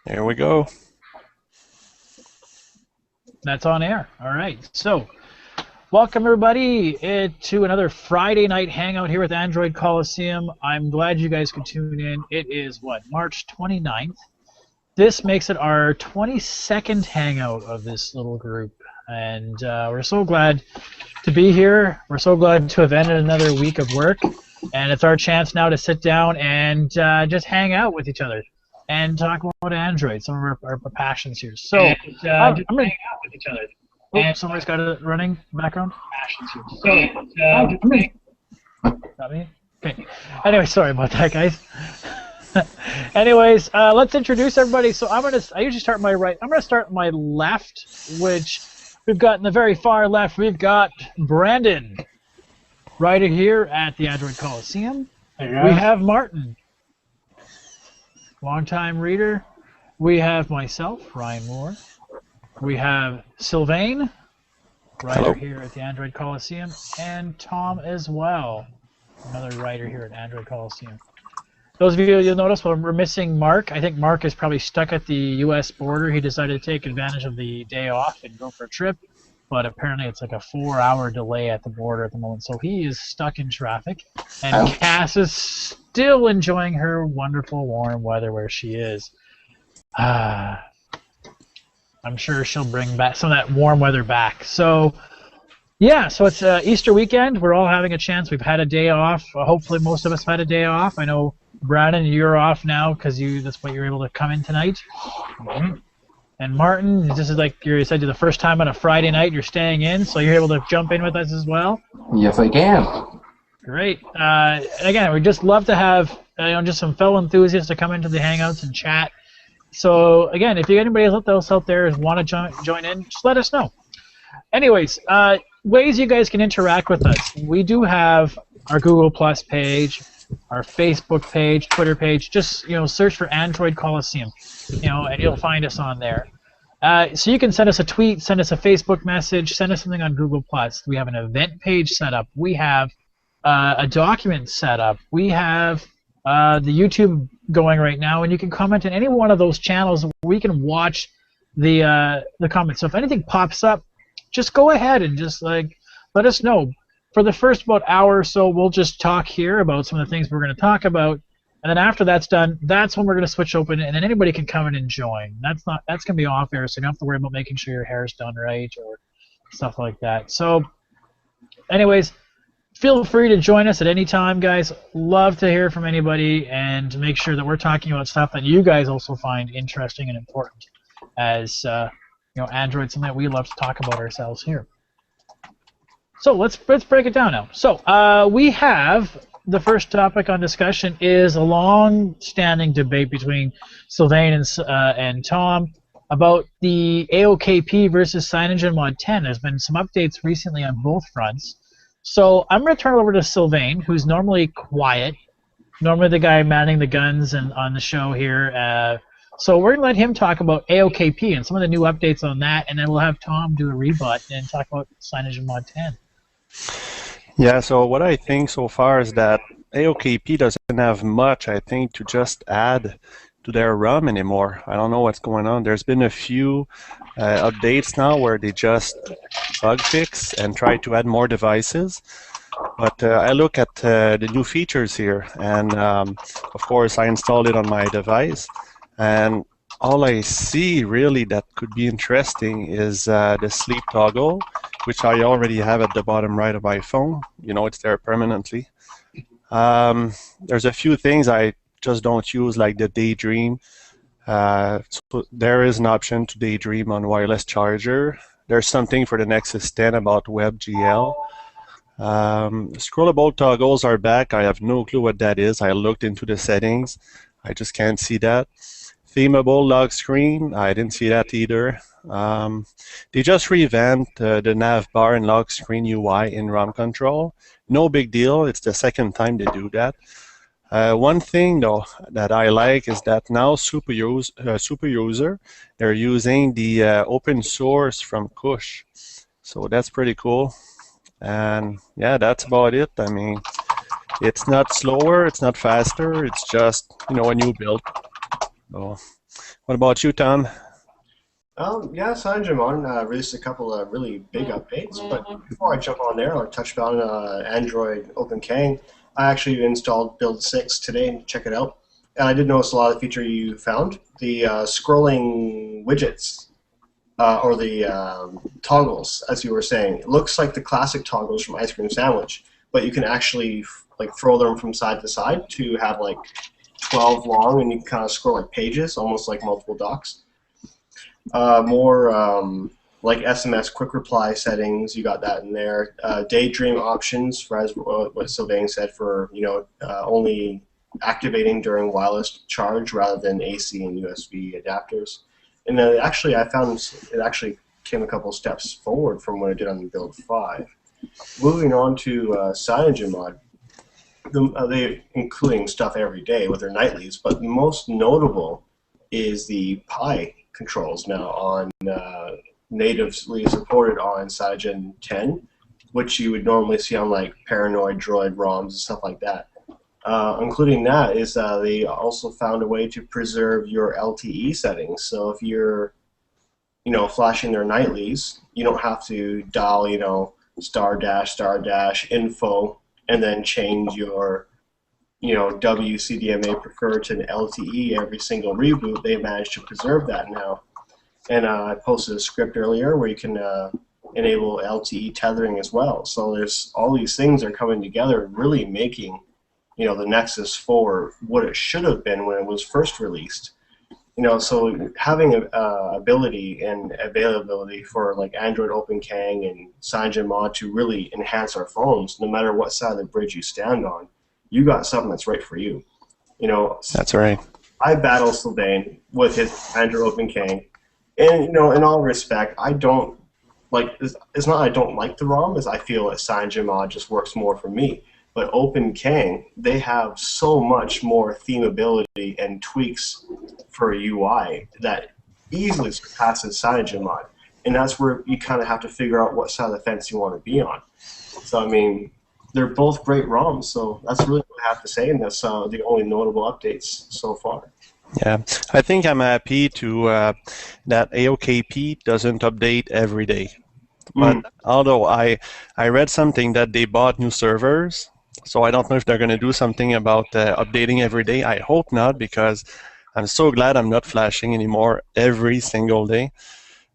There we go. That's on air. All right. So, welcome everybody to another Friday night hangout here with Android Coliseum. I'm glad you guys could tune in. It is what, March 29th. This makes it our 22nd hangout of this little group. And we're so glad to be here. We're so glad to have ended another week of work. And it's our chance now to sit down and just hang out with each other and talk about Android, some of our passions here. So And I'm just going hang to. out with each other. Oh, And somebody's got it running background. passions here. I'm going Got me? Okay. Anyway, sorry about that, guys. Anyways, let's introduce everybody. So I usually start my right. I'm gonna start my left, which we've got in the very far left. We've got Brandon, right here at the Android Coliseum. Hey We guys. have Martin, longtime reader. We have myself, Ryan Moore. We have Sylvain, writer Hello. here at the Android Coliseum, and Tom as well, another writer here at Android Coliseum. Those of you, you'll notice we're missing Mark. I think Mark is probably stuck at the U.S. border. He decided to take advantage of the day off and go for a trip, but apparently it's like a 4-hour delay at the border at the moment, so he is stuck in traffic. And Ouch. Cass is still enjoying her wonderful warm weather where she is. Ah, I'm sure she'll bring back some of that warm weather back. So, yeah, so it's Easter weekend. We're all having a chance. We've had a day off. Hopefully, most of us have had a day off. I know, Brandon, you're off now because that's why you're able to come in tonight. Mhm. And Martin, this is like you said, the first time on a Friday night you're staying in, so you're able to jump in with us as well. Yes, I can. Great. And again, we just love to have just some fellow enthusiasts to come into the Hangouts and chat. So again, if anybody else out there want to join in, just let us know. Anyways, ways you guys can interact with us. We do have our Google Plus page, our Facebook page, Twitter page. Just search for Android Coliseum, and you'll find us on there. So you can send us a tweet, send us a Facebook message, send us something on Google Plus. We have an event page set up. We have a document set up. We have the YouTube going right now, and you can comment on any one of those channels. We can watch the comments. So if anything pops up, just go ahead and just let us know. For the first about hour or so, we'll just talk here about some of the things we're going to talk about, and then after that's done, that's when we're going to switch open, and then anybody can come in and join. That's going to be off air, so you don't have to worry about making sure your hair's done right or stuff like that. So, anyways, feel free to join us at any time, guys. Love to hear from anybody and make sure that we're talking about stuff that you guys also find interesting and important as Android's something that we love to talk about ourselves here. So let's break it down now. So we have the first topic on discussion is a long-standing debate between Sylvain and Tom about the AOKP versus Cyanogen Mod 10. There's been some updates recently on both fronts. So I'm going to turn it over to Sylvain, who's normally quiet, normally the guy manning the guns and on the show here. So we're going to let him talk about AOKP and some of the new updates on that, and then we'll have Tom do a rebut and talk about Cyanogen Mod 10. Yeah, so what I think so far is that AOKP doesn't have much, I think, to just add to their ROM anymore. I don't know what's going on. There's been a few updates now where they just bug fix and try to add more devices. But I look at the new features here, and of course I installed it on my device, and all I see really that could be interesting is the sleep toggle, which I already have at the bottom right of my phone. It's there permanently. There's a few things I just don't use, like the daydream. So there is an option to daydream on wireless charger. There's something for the Nexus 10 about WebGL. Scrollable toggles are back. I have no clue what that is. I looked into the settings. I just can't see that. Themable lock screen, I didn't see that either. They just revamped the nav bar and lock screen UI in ROM control. No big deal. It's the second time they do that. One thing though that I like is that now Superuser, they're using the open source from Kush. So that's pretty cool. And yeah, that's about it. I mean, it's not slower, it's not faster, it's just, a new build. So What about you, Tom? Yeah, CyanogenMod released a couple of really big updates, but before I jump on there, I'll touch on Android OpenKang. I actually installed Build 6 today and check it out. And I did notice a lot of the feature you found. The scrolling widgets, or the toggles, as you were saying. It looks like the classic toggles from Ice Cream Sandwich, but you can actually like throw them from side to side to have like 12 long, and you can kind of scroll like pages, almost like multiple docs. More like SMS quick reply settings, you got that in there. Daydream options, for as what Sylvain said, for only activating during wireless charge rather than AC and USB adapters. And then actually, I found it actually came a couple steps forward from what I did on the Build 5. Moving on to CyanogenMod, they including stuff every day with their nightlies, but most notable is the Pi controls now on natively supported on Cyanogen 10, which you would normally see on like Paranoid Droid ROMs and stuff like that. Including that is they also found a way to preserve your LTE settings. So if you're, flashing their nightlies, you don't have to dial, *** info and then change your, WCDMA preferred to an LTE every single reboot. They managed to preserve that now. And I posted a script earlier where you can enable LTE tethering as well. So there's all these things are coming together, really making the Nexus 4 what it should have been when it was first released. So having ability and availability for like Android OpenKang and CyanogenMod to really enhance our phones, no matter what side of the bridge you stand on, you got something that's right for you. That's right. I battle Sylvain with his Android OpenKang, and in all respect, I don't like. It's not I don't like the ROM, as I feel that CyanogenMod just works more for me. But OpenKang, they have so much more themability and tweaks for UI that easily surpasses CyanogenMod. And that's where you kind of have to figure out what side of the fence you want to be on. So, I mean, they're both great ROMs, so that's really what I have to say, and that's the only notable updates so far. Yeah, I think I'm happy to that AOKP doesn't update every day. But although I read something that they bought new servers, so I don't know if they're going to do something about updating every day. I hope not, because I'm so glad I'm not flashing anymore every single day.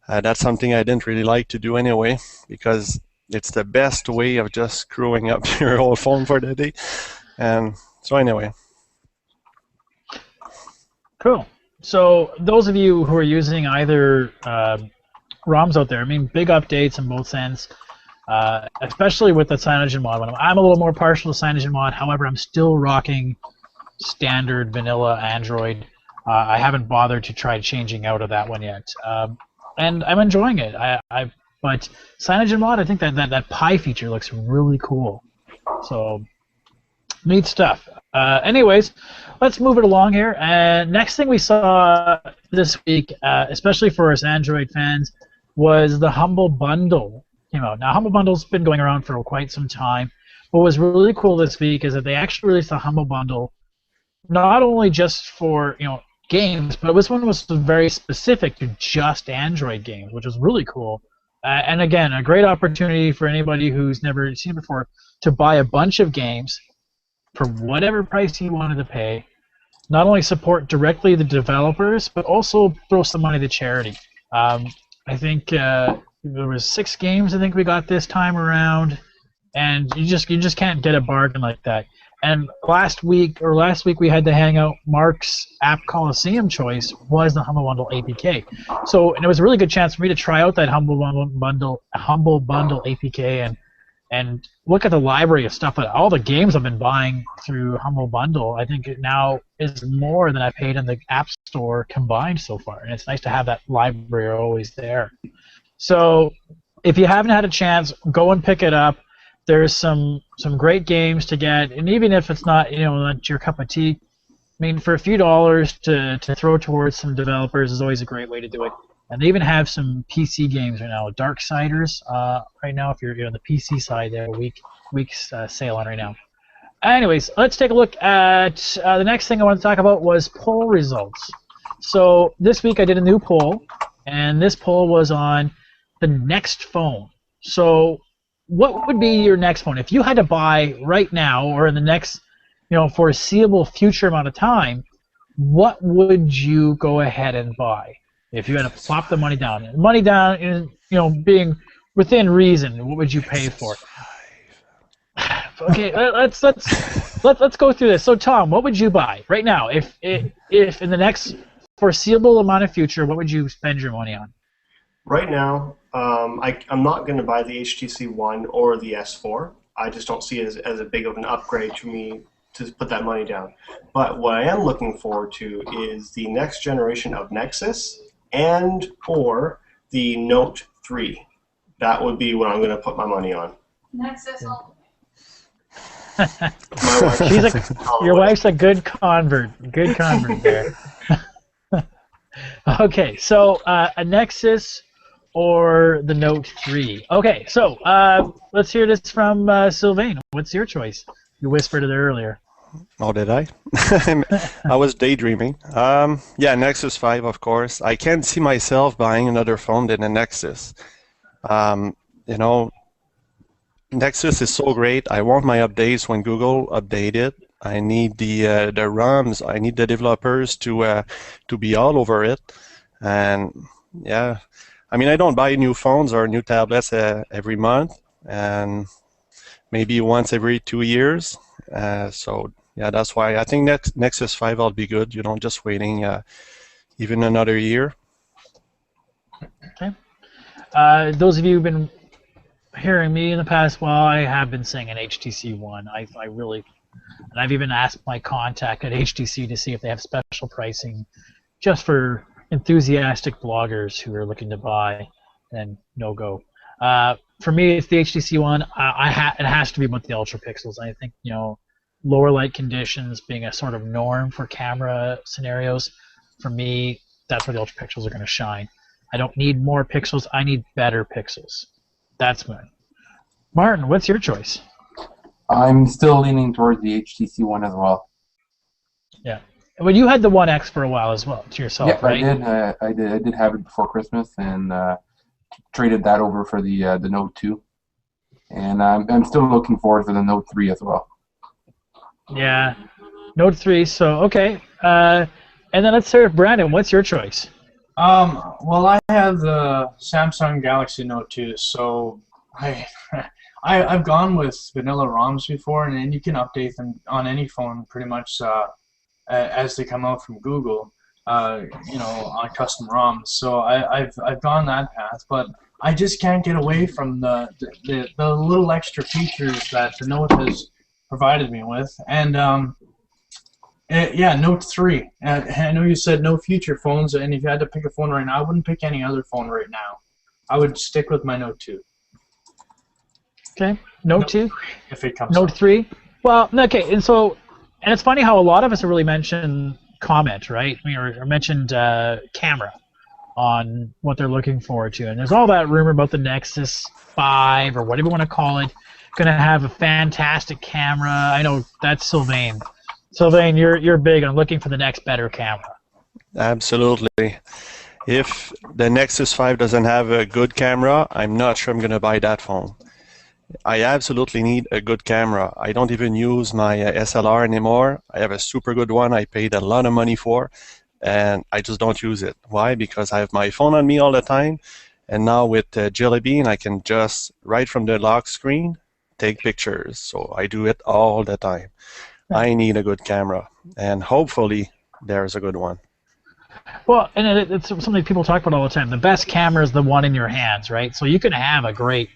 That's something I didn't really like to do anyway, because it's the best way of just screwing up your whole phone for the day. And so anyway. Cool. So those of you who are using either ROMs out there, I mean, big updates in both ends. Especially with the CyanogenMod one. I'm a little more partial to CyanogenMod, however, I'm still rocking standard vanilla Android. I haven't bothered to try changing out of that one yet. And I'm enjoying it. But CyanogenMod, I think that Pi feature looks really cool. So, neat stuff. Anyways, let's move it along here. Next thing we saw this week, especially for us Android fans, was the Humble Bundle. Now, Humble Bundle's been going around for quite some time. What was really cool this week is that they actually released a Humble Bundle, not only just for games, but this one was very specific to just Android games, which was really cool. And again, a great opportunity for anybody who's never seen it before to buy a bunch of games for whatever price you wanted to pay. Not only support directly the developers, but also throw some money to charity. I think there was 6 games I think we got this time around, and you just can't get a bargain like that. And last week we had the Hangout. Mark's App Coliseum choice was the Humble Bundle APK. So, and it was a really good chance for me to try out that Humble Bundle APK and look at the library of stuff that all the games I've been buying through Humble Bundle. I think it now is more than I paid in the App Store combined so far, and it's nice to have that library always there. So, if you haven't had a chance, go and pick it up. There's some great games to get, and even if it's not not your cup of tea, I mean, for a few dollars to throw towards some developers is always a great way to do it. And they even have some PC games right now. Darksiders right now, if you're on the PC side, they're a week's sale on right now. Anyways, let's take a look at the next thing I want to talk about was poll results. So this week I did a new poll, and this poll was on the next phone. So what would be your next phone if you had to buy right now or in the next, foreseeable future amount of time? What would you go ahead and buy if you had to plop the money down? Money down is, being within reason. What would you pay for it? Okay, let's go through this. So Tom, what would you buy right now if in the next foreseeable amount of future, what would you spend your money on? Right now, I'm not going to buy the HTC One or the S4. I just don't see it as a big of an upgrade to me to put that money down. But what I am looking forward to is the next generation of Nexus and or the Note 3. That would be what I'm going to put my money on. Nexus. My wife, your wife's a good convert. Good convert there. Okay, so a Nexus or the Note 3. Okay, so let's hear this from Sylvain. What's your choice? You whispered it earlier. Oh, did I? I was daydreaming. Yeah, Nexus 5, of course. I can't see myself buying another phone than a Nexus. Nexus is so great. I want my updates when Google update it. I need the ROMs. I need the developers to be all over it. And yeah, I mean, I don't buy new phones or new tablets every month, and maybe once every 2 years. So yeah, that's why I think Nexus 5 will be good. Just waiting even another year. Okay. Those of you who've been hearing me in the past, well, I have been saying an HTC One. I really, and I've even asked my contact at HTC to see if they have special pricing just for enthusiastic bloggers who are looking to buy, and no go. For me, it's the HTC One. It has to be about the ultra pixels. I think lower light conditions being a sort of norm for camera scenarios. For me, that's where the ultra pixels are going to shine. I don't need more pixels. I need better pixels. That's mine. Martin, what's your choice? I'm still leaning towards the HTC One as well. Yeah. Well, you had the One X for a while as well to yourself, yeah, right? I did have it before Christmas and traded that over for the Note 2. And I'm still looking forward to the Note 3 as well. Yeah. Note 3, so okay. And then let's hear Brandon, what's your choice? Well, I have the Samsung Galaxy Note 2, so I've gone with vanilla ROMs before, and you can update them on any phone pretty much as they come out from Google, on custom ROMs. So I've gone that path, but I just can't get away from the little extra features that the Note has provided me with, and yeah, Note 3. I know you said no future phones, and if you had to pick a phone right now, I wouldn't pick any other phone right now. I would stick with my Note 2. Okay, Note 2? If it comes Note 3? Well, okay, and it's funny how a lot of us have really mentioned comment, right? Or mentioned camera on what they're looking forward to. And there's all that rumor about the Nexus 5, or whatever you want to call it, going to have a fantastic camera. I know that's Sylvain. Sylvain, you're big on looking for the next better camera. Absolutely. If the Nexus 5 doesn't have a good camera, I'm not sure I'm going to buy that phone. I absolutely need a good camera. I don't even use my SLR anymore. I have a super good one I paid a lot of money for, and I just don't use it. Why? Because I have my phone on me all the time, and now with Jelly Bean, I can just, right from the lock screen, take pictures. So I do it all the time. I need a good camera, and hopefully there's a good one. Well, and it's something people talk about all the time. The best camera is the one in your hands, right? So you can have a great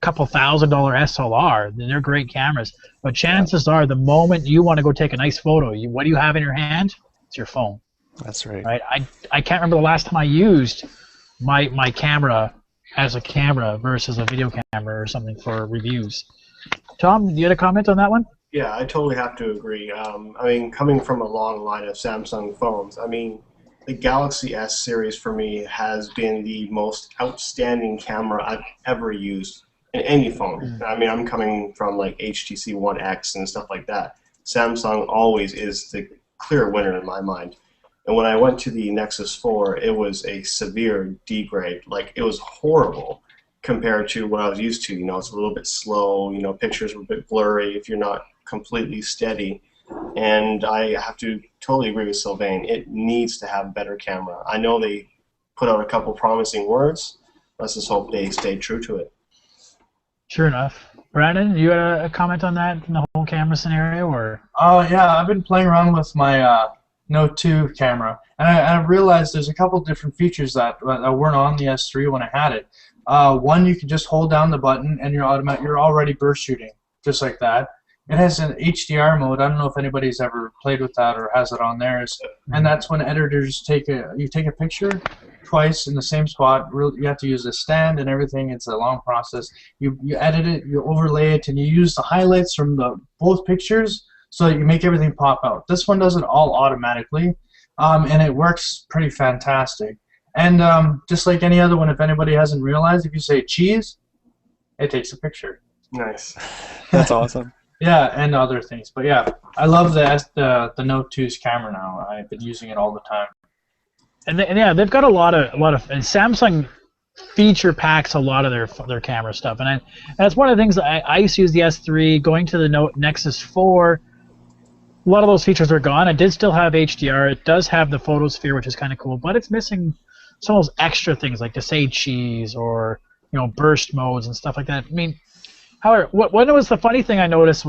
couple $1,000 SLR. They're great cameras. But chances are the moment you want to go take a nice photo, what do you have in your hand? It's your phone. That's right. Right? I can't remember the last time I used my camera as a camera versus a video camera or something for reviews. Tom, you had a comment on that one? Yeah, I totally have to agree. I mean, coming from a long line of Samsung phones, I mean, the Galaxy S series for me has been the most outstanding camera I've ever used in any phone. I mean, I'm coming from like HTC One X and stuff like that. Samsung always is the clear winner in my mind. And when I went to the Nexus 4, it was a severe degrade. Like, it was horrible compared to what I was used to. You know, it's a little bit slow. You know, pictures were a bit blurry if you're not completely steady. And I have to totally agree with Sylvain. It needs to have better camera. I know they put out a couple promising words. Let's just hope they stay true to it. Sure enough. Brandon, you had a comment on that in the whole camera scenario, or? Oh yeah, I've been playing around with my Note 2 camera, and I realized there's a couple different features that weren't on the S3 when I had it. One, you can just hold down the button and you're already burst shooting, just like that. It has an HDR mode. I don't know if anybody's ever played with that or has it on theirs. And that's when editors take a picture twice in the same spot. You have to use a stand and everything. It's a long process. You edit it, you overlay it, and you use the highlights from both pictures so that you make everything pop out. This one does it all automatically, and it works pretty fantastic. And just like any other one, if anybody hasn't realized, if you say cheese, it takes a picture. Nice. That's awesome. Yeah, and other things. But yeah, I love the Note 2's camera now. I've been using it all the time. And yeah, they've got a lot of and Samsung feature packs a lot of their camera stuff, and that's one of the things that I used to use the S3. Going to the Nexus 4, a lot of those features are gone. It did still have HDR. It does have the photosphere, which is kind of cool, but it's missing some of those extra things like to say cheese or burst modes and stuff like that. I mean, however, what was the funny thing I noticed?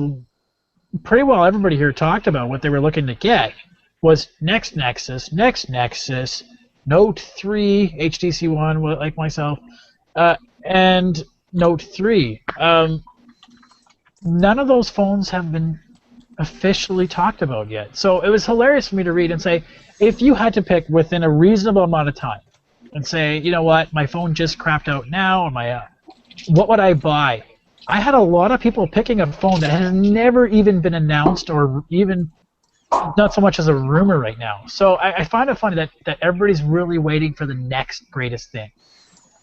Pretty well everybody here talked about what they were looking to get was next Nexus, Note 3, HTC One, like myself, and Note 3. None of those phones have been officially talked about yet. So it was hilarious for me to read and say, if you had to pick within a reasonable amount of time and say, you know what, my phone just crapped out now, or what would I buy? I had a lot of people picking a phone that has never even been announced or even not so much as a rumor right now. So I find it funny that everybody's really waiting for the next greatest thing.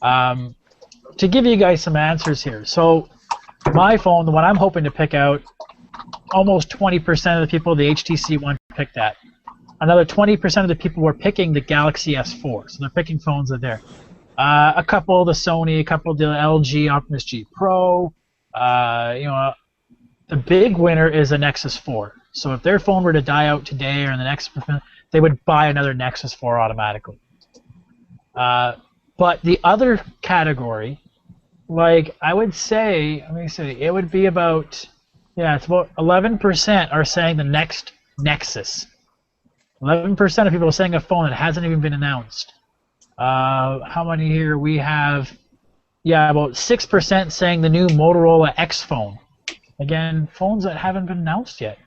To give you guys some answers here. So my phone, the one I'm hoping to pick out, almost 20% of the people, the HTC One, picked that. Another 20% of the people were picking the Galaxy S4. So they're picking phones that are there. A couple the Sony, a couple the LG Optimus G Pro. The big winner is a Nexus 4. So if their phone were to die out today or in the next, they would buy another Nexus 4 automatically. But the other category, like I would say, let me see, it would be about, it's about 11% are saying the next Nexus. 11% of people are saying a phone that hasn't even been announced. How many here? We have, about 6% saying the new Motorola X phone. Again, phones that haven't been announced yet.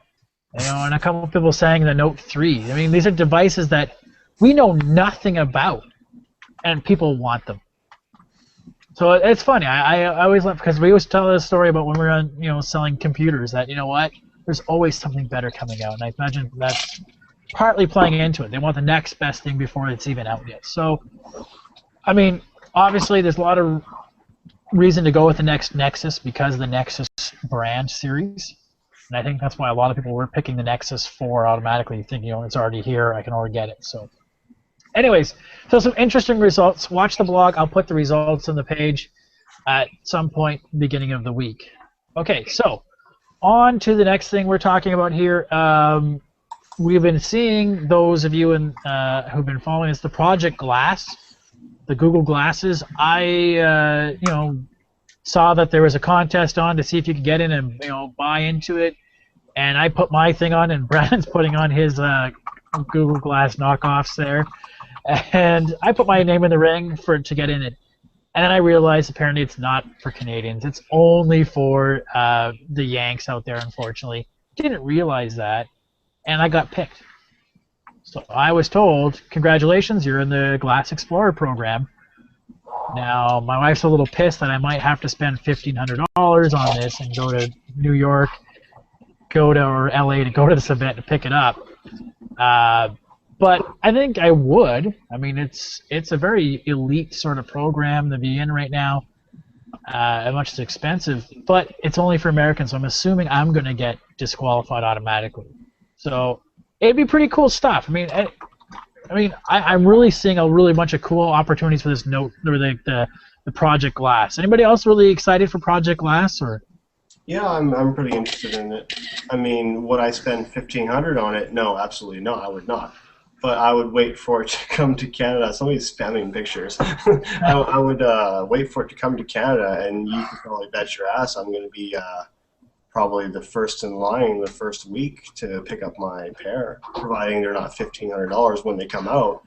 And a couple of people saying the Note 3. I mean, these are devices that we know nothing about, and people want them. So it's funny. I always love, because we always tell this story about when we're on, selling computers, that there's always something better coming out, and I imagine that's partly playing into it. They want the next best thing before it's even out yet. So, I mean, obviously there's a lot of reason to go with the next Nexus because of the Nexus brand series. And I think that's why a lot of people were picking the Nexus 4 automatically, thinking, it's already here, I can already get it. So, anyways, so some interesting results. Watch the blog. I'll put the results on the page at some point beginning of the week. Okay, so on to the next thing we're talking about here. We've been seeing, those of you who've been following us, the Project Glass, the Google Glasses. I saw that there was a contest on to see if you could get in and buy into it, and I put my thing on, and Brandon's putting on his Google Glass knockoffs there, and I put my name in the ring to get in it, and then I realized apparently it's not for Canadians. It's only for the Yanks out there, unfortunately. Didn't realize that, and I got picked. So I was told, congratulations, you're in the Glass Explorer program. Now, my wife's a little pissed that I might have to spend $1,500 on this and go to New York, or LA to go to this event to pick it up. But I think I would. I mean, it's a very elite sort of program to be in right now. How much it's expensive, but it's only for Americans, so I'm assuming I'm going to get disqualified automatically. So it'd be pretty cool stuff. I mean, I mean, I'm really seeing a really bunch of cool opportunities for this Note or the Project Glass. Anybody else really excited for Project Glass or? Yeah, I'm pretty interested in it. I mean, would I spend $1,500 on it? No, absolutely not. I would not. But I would wait for it to come to Canada. Somebody's spamming pictures. I would wait for it to come to Canada, and you can probably bet your ass I'm going to be probably the first in line the first week to pick up my pair, providing they're not $1,500 when they come out.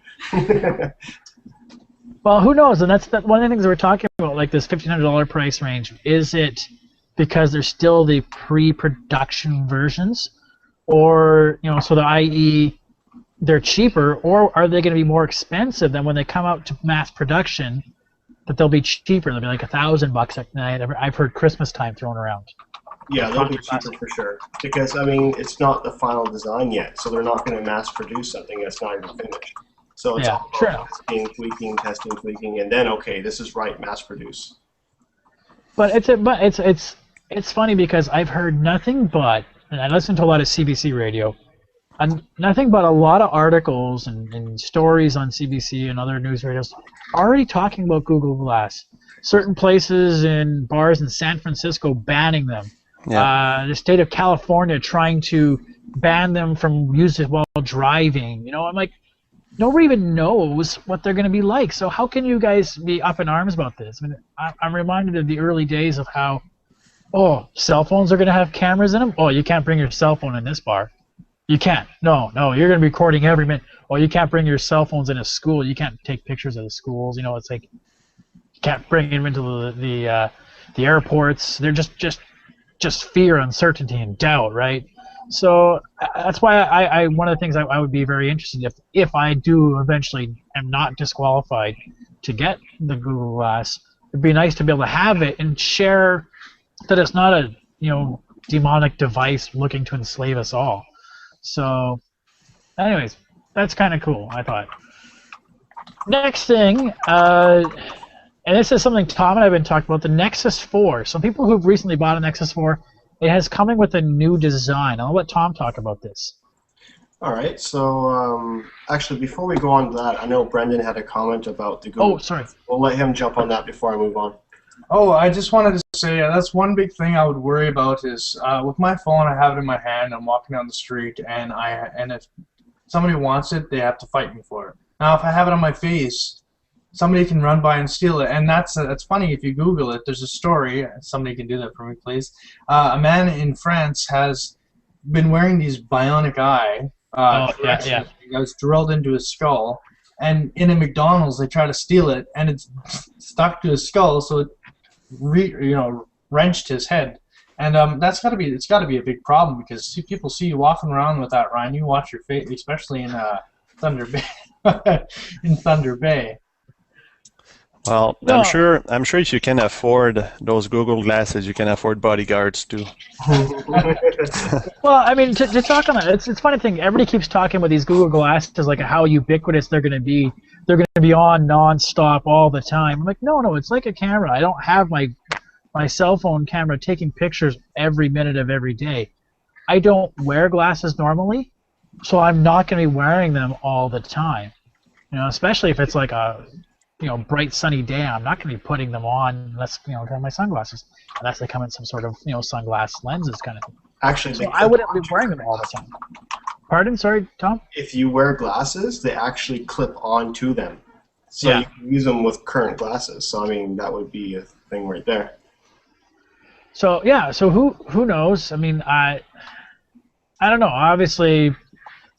Well, who knows? And that's one of the things we're talking about, like this $1,500 price range. Is it because they're still the pre-production versions, or so i.e. they're cheaper, or are they going to be more expensive than when they come out to mass production? That they'll be cheaper. They'll be like $1,000. I've heard Christmas time thrown around. Yeah, they'll be cheaper for sure. Because I mean, it's not the final design yet, so they're not going to mass produce something that's not even finished. So it's all about testing, tweaking, and then okay, this is right, mass produce. But it's funny because I've heard nothing but, and I listen to a lot of CBC radio, and nothing but a lot of articles and stories on CBC and other news radios already talking about Google Glass. Certain places in bars in San Francisco banning them. Yeah. The state of California trying to ban them from using while driving. I'm like, nobody even knows what they're going to be like. So how can you guys be up in arms about this? I mean, I'm reminded of the early days of how, cell phones are going to have cameras in them. Oh, you can't bring your cell phone in this bar. You can't. No, you're going to be recording every minute. Oh, you can't bring your cell phones in a school. You can't take pictures of the schools. It's like you can't bring them into the airports. They're just fear, uncertainty, and doubt, right? So that's why I one of the things I would be very interested if I do eventually am not disqualified to get the Google Glass. It'd be nice to be able to have it and share that it's not a demonic device looking to enslave us all. So, anyways, that's kind of cool, I thought. Next thing, and this is something Tom and I have been talking about, the Nexus 4. So people who've recently bought a Nexus 4, it has coming with a new design. I'll let Tom talk about this. All right. So actually, before we go on to that, I know Brendan had a comment about the Google. Oh, sorry. We'll let him jump on that before I move on. Oh, I just wanted to say that's one big thing I would worry about is with my phone, I have it in my hand, I'm walking down the street, and if somebody wants it, they have to fight me for it. Now, if I have it on my face, somebody can run by and steal it, and that's funny. If you Google it, there's a story. Somebody can do that for me, please. A man in France has been wearing these bionic eye. That was drilled into his skull, and in a McDonald's, they try to steal it, and it's stuck to his skull, so it wrenched his head. And it's got to be a big problem because people see you walking around with that, Ryan. You watch your face, especially in Thunder Bay. In Thunder Bay. Well, no. I'm sure if you can afford those Google glasses, you can afford bodyguards too. Well, I mean, to talk on that, it's a funny thing. Everybody keeps talking about these Google glasses, like how ubiquitous they're going to be. They're going to be on nonstop all the time. I'm like, no, it's like a camera. I don't have my cell phone camera taking pictures every minute of every day. I don't wear glasses normally, so I'm not going to be wearing them all the time. Especially if it's like a bright sunny day, I'm not going to be putting them on unless I have my sunglasses, unless they come in some sort of sunglass lenses kind of thing. Actually, so I wouldn't be wearing them all the time. Pardon? Sorry, Tom? If you wear glasses, they actually clip onto them. So you can use them with current glasses. So I mean, that would be a thing right there. So so who knows? I mean, I don't know. Obviously,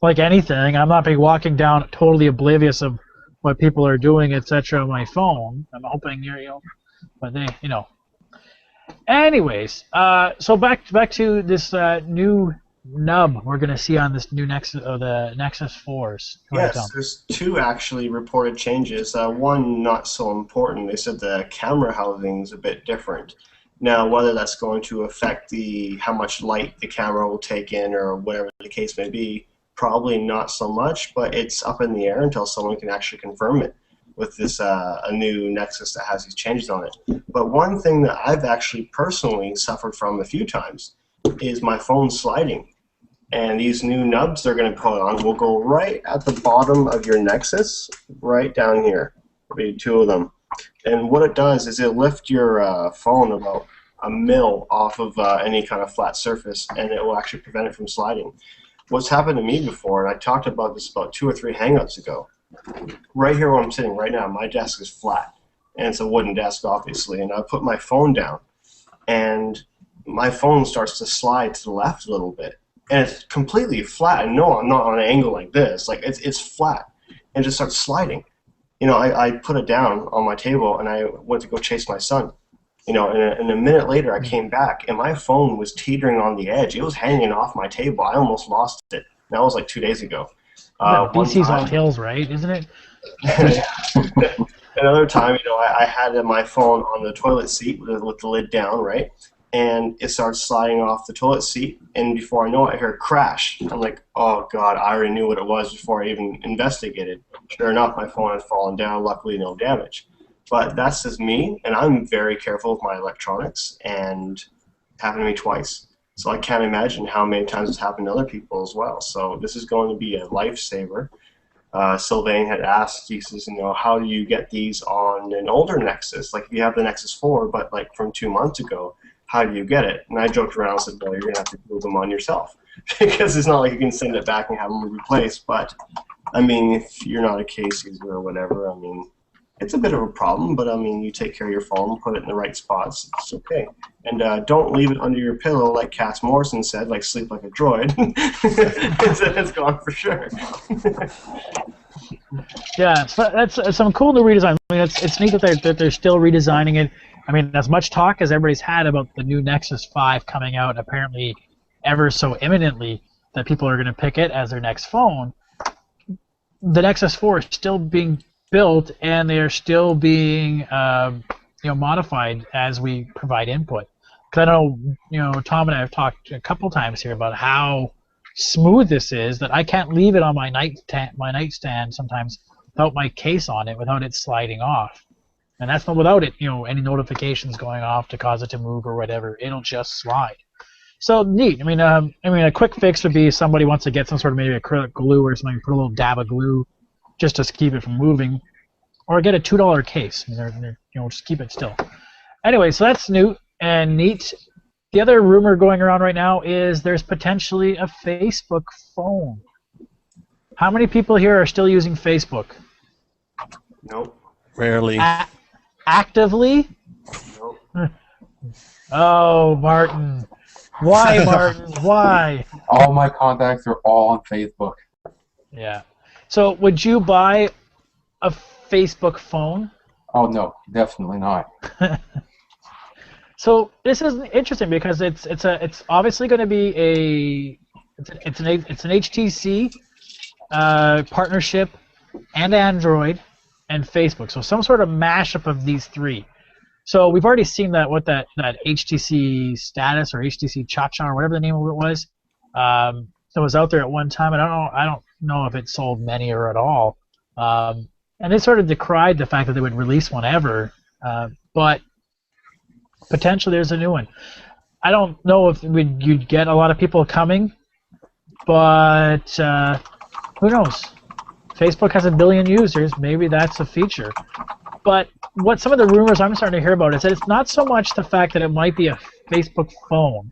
like anything, I'm not be walking down totally oblivious of what people are doing, etc. on my phone. I'm hoping but they, Anyways, so back to this new nub we're going to see on this new the Nexus 4s. Yes, there's two actually reported changes. One not so important. They said the camera housing is a bit different. Now, whether that's going to affect how much light the camera will take in or whatever the case may be, probably not so much, but it's up in the air until someone can actually confirm it with this a new Nexus that has these changes on it. But one thing that I've actually personally suffered from a few times is my phone sliding. And these new nubs they're going to put on will go right at the bottom of your Nexus, right down here. There'll be 2 of them. And what it does is it lifts your phone about a mil off of any kind of flat surface, and it will actually prevent it from sliding. What's happened to me before, and I talked about this about 2 or 3 Hangouts ago, right here where I'm sitting right now, my desk is flat, and it's a wooden desk, obviously, and I put my phone down, and my phone starts to slide to the left a little bit, and it's completely flat, and no, I'm not on an angle like this, like it's flat, and it just starts sliding. You know, I put it down on my table, and I went to go chase my son. You know, and a minute later I came back, and my phone was teetering on the edge. It was hanging off my table. I almost lost it. That was like 2 days ago. BC's all hills, right? Isn't it? Another time, you know, I had my phone on the toilet seat with the lid down, right? And it started sliding off the toilet seat, and before I know it, I heard a crash. I'm like, oh, God, I already knew what it was before I even investigated. Sure enough, my phone had fallen down. Luckily, no damage. But that's just me, and I'm very careful with my electronics, and it happened to me twice. So I can't imagine how many times it's happened to other people as well. So this is going to be a lifesaver. Sylvain had asked, he says, you know, how do you get these on an older Nexus? Like, if you have the Nexus 4, but like from 2 months ago, how do you get it? And I joked around and said, well, you're going to have to glue them on yourself. Because it's not like you can send it back and have them replaced. But, I mean, if you're not a case user or whatever, I mean, it's a bit of a problem, but I mean, you take care of your phone, put it in the right spots, it's okay. And don't leave it under your pillow like Cass Morrison said, like sleep like a droid. it's gone for sure. Yeah, so that's some cool new redesign. I mean, it's neat that they're still redesigning it. I mean, as much talk as everybody's had about the new Nexus 5 coming out, apparently ever so imminently, that people are going to pick it as their next phone, the Nexus 4 is still being built, and they are still being modified as we provide input. Because I know, Tom and I have talked a couple times here about how smooth this is, that I can't leave it on my nightstand sometimes without my case on it, without it sliding off. And that's not without it, any notifications going off to cause it to move or whatever. It'll just slide. So neat. I mean, a quick fix would be if somebody wants to get some sort of maybe acrylic glue or something, put a little dab of glue just to keep it from moving, or get a $2 case. I mean, just keep it still. Anyway, so that's new and neat. The other rumor going around right now is there's potentially a Facebook phone. How many people here are still using Facebook? Nope. Rarely. Actively? Nope. Oh, Martin. Why, Martin? Why? All my contacts are all on Facebook. Yeah. So would you buy a Facebook phone? Oh no, definitely not. So this is interesting because it's obviously going to be it's an HTC partnership, and Android and Facebook. So some sort of mashup of these three. So we've already seen that HTC Status or HTC Cha-Cha or whatever the name of it was that was out there at one time. And I don't know if it sold many or at all. And they sort of decried the fact that they would release one ever. But potentially there's a new one. I don't know if you'd get a lot of people coming, but who knows? Facebook has 1 billion users. Maybe that's a feature. But what some of the rumors I'm starting to hear about is that it's not so much the fact that it might be a Facebook phone,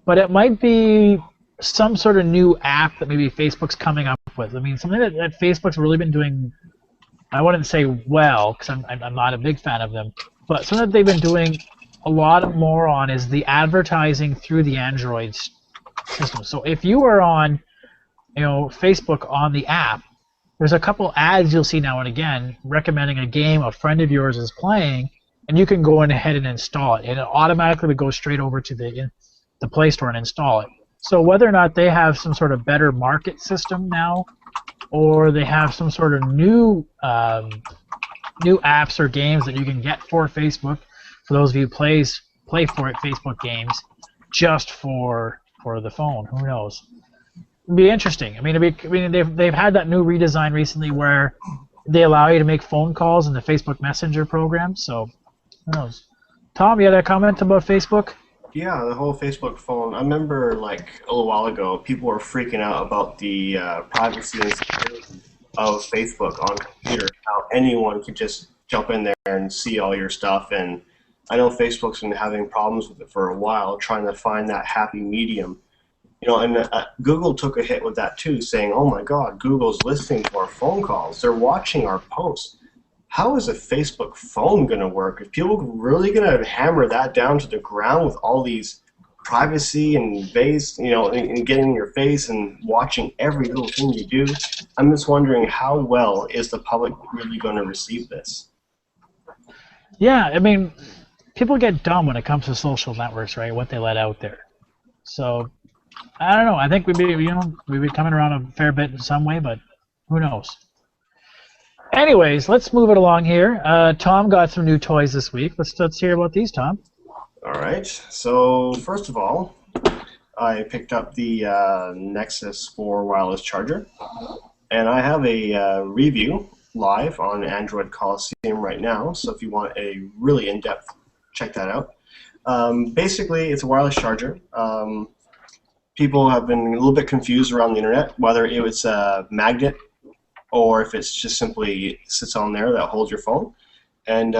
but it might be some sort of new app that maybe Facebook's coming up with. I mean, something that Facebook's really been doing, I wouldn't say well, because I'm not a big fan of them, but something that they've been doing a lot more on is the advertising through the Android system. So if you are on, Facebook on the app, there's a couple ads you'll see now and again recommending a game a friend of yours is playing, and you can go ahead and install it, and it automatically would go straight over to the Play Store and install it. So whether or not they have some sort of better market system now, or they have some sort of new apps or games that you can get for Facebook, for those of you who play for it, Facebook games, just for the phone, who knows? It'd be interesting. I mean, they've had that new redesign recently where they allow you to make phone calls in the Facebook Messenger program. So, who knows? Tom, you had a comment about Facebook? Yeah, the whole Facebook phone. I remember like a little while ago, people were freaking out about the privacy and security of Facebook on computer. How anyone could just jump in there and see all your stuff. And I know Facebook's been having problems with it for a while, trying to find that happy medium. And Google took a hit with that too, saying, "Oh my God, Google's listening to our phone calls. They're watching our posts." How is a Facebook phone going to work? If people really going to hammer that down to the ground with all these privacy and and getting in your face and watching every little thing you do, I'm just wondering how well is the public really going to receive this? Yeah, I mean, people get dumb when it comes to social networks, right? What they let out there. So I don't know. I think we'd be coming around a fair bit in some way, but who knows? Anyways, let's move it along here. Tom got some new toys this week. Let's hear about these, Tom. All right. So first of all, I picked up the Nexus 4 wireless charger, and I have a review live on Android Coliseum right now. So if you want a really in-depth, check that out. Basically, it's a wireless charger. People have been a little bit confused around the internet whether it was a magnet or if it's just simply sits on there that holds your phone. And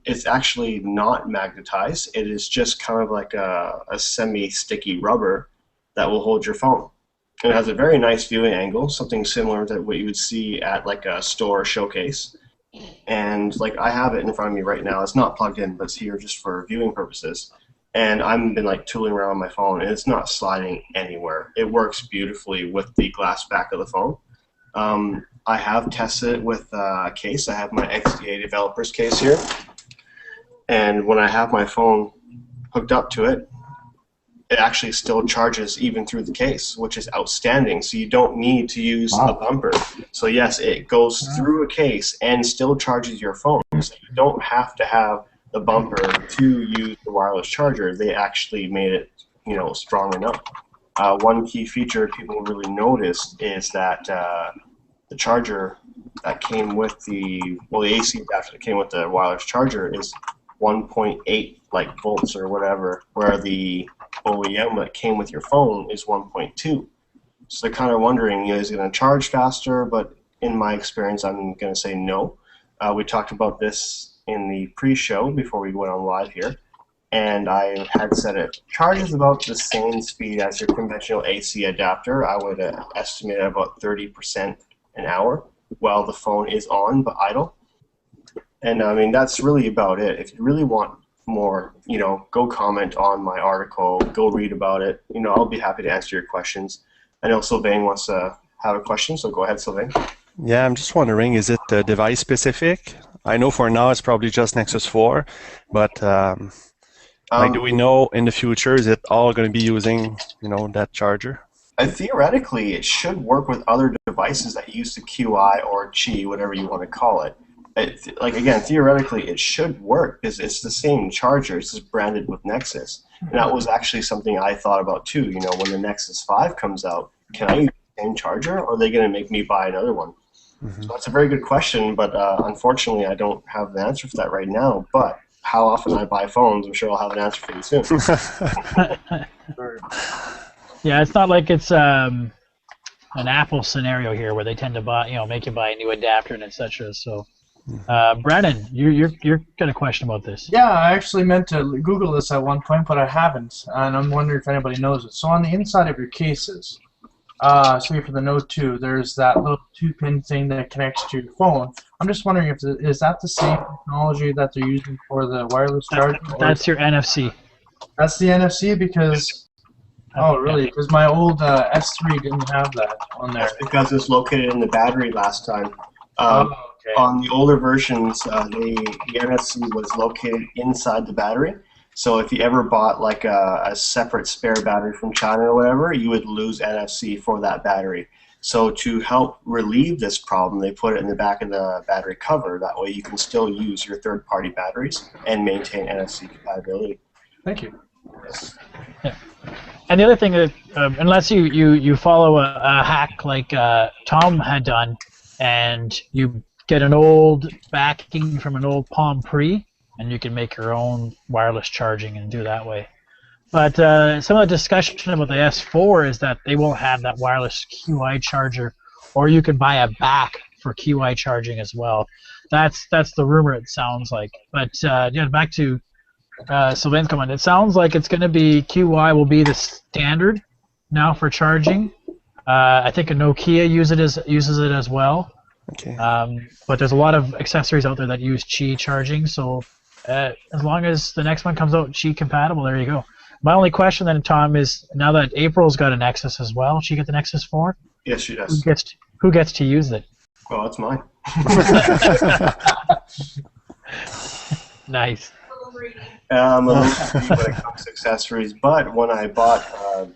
it's actually not magnetized. It is just kind of like a semi-sticky rubber that will hold your phone. And it has a very nice viewing angle, something similar to what you would see at like a store showcase. And like I have it in front of me right now. It's not plugged in, but it's here just for viewing purposes. And I've been like tooling around on my phone, and it's not sliding anywhere. It works beautifully with the glass back of the phone. I have tested it with a case. I have my XDA developer's case here. And when I have my phone hooked up to it, it actually still charges even through the case, which is outstanding. So you don't need to use a bumper. So yes, it goes through a case and still charges your phone. So you don't have to have the bumper to use the wireless charger. They actually made it, strong enough. One key feature people really noticed is that the charger that came with the AC adapter that came with the wireless charger is 1.8 like volts or whatever, where the OEM that came with your phone is 1.2. So they're kind of wondering, is it going to charge faster? But in my experience, I'm going to say no. We talked about this in the pre-show before we went on live here, and I had said it charges about the same speed as your conventional AC adapter. I would estimate at about 30% an hour while the phone is on but idle. And I mean, that's really about it. If you really want more, go comment on my article, go read about it. I'll be happy to answer your questions. I know Sylvain wants to have a question, so go ahead, Sylvain. Yeah, I'm just wondering, is it device specific? I know for now it's probably just Nexus 4, but do we know in the future, is it all going to be using, that charger? Theoretically, it should work with other devices that use the QI or Qi, whatever you want to call it. Again, theoretically, it should work because it's the same charger. It's just branded with Nexus. And that was actually something I thought about too. When the Nexus 5 comes out, can I use the same charger, or are they going to make me buy another one? Mm-hmm. So that's a very good question, but unfortunately, I don't have the answer for that right now. But how often I buy phones, I'm sure I'll have an answer for you soon. Yeah, it's not like it's an Apple scenario here where they tend to buy, make you buy a new adapter and etc. So, Brennan, you're got a question about this? Yeah, I actually meant to Google this at one point, but I haven't, and I'm wondering if anybody knows it. So on the inside of your cases, say for the Note 2, there's that little 2-pin thing that connects to your phone. I'm just wondering is that the same technology that they're using for the wireless charger? That's your NFC. That's the NFC because. Oh, really? Because my old S3 didn't have that on there. That's because it's located in the battery last time. Okay. On the older versions, the NFC was located inside the battery. So if you ever bought like a separate spare battery from China or whatever, you would lose NFC for that battery. So to help relieve this problem, they put it in the back of the battery cover. That way you can still use your third-party batteries and maintain NFC compatibility. Thank you. Yes. Yeah. And the other thing that, unless you follow a hack like Tom had done, and you get an old backing from an old Palm Pre, and you can make your own wireless charging and do that way. But some of the discussion about the S4 is that they won't have that wireless QI charger, or you can buy a back for QI charging as well. That's the rumor. It sounds like. But yeah, back to Sylvain's comment. It sounds like it's going to be QI will be the standard now for charging. I think a Nokia uses it as well. Okay. But there's a lot of accessories out there that use Qi charging. So as long as the next one comes out Qi compatible, there you go. My only question then, Tom, is now that April's got a Nexus as well, she get the Nexus 4? Yes, she does. Who gets to use it? Well, it's mine. Nice. A little greedy when it comes to accessories, but when I bought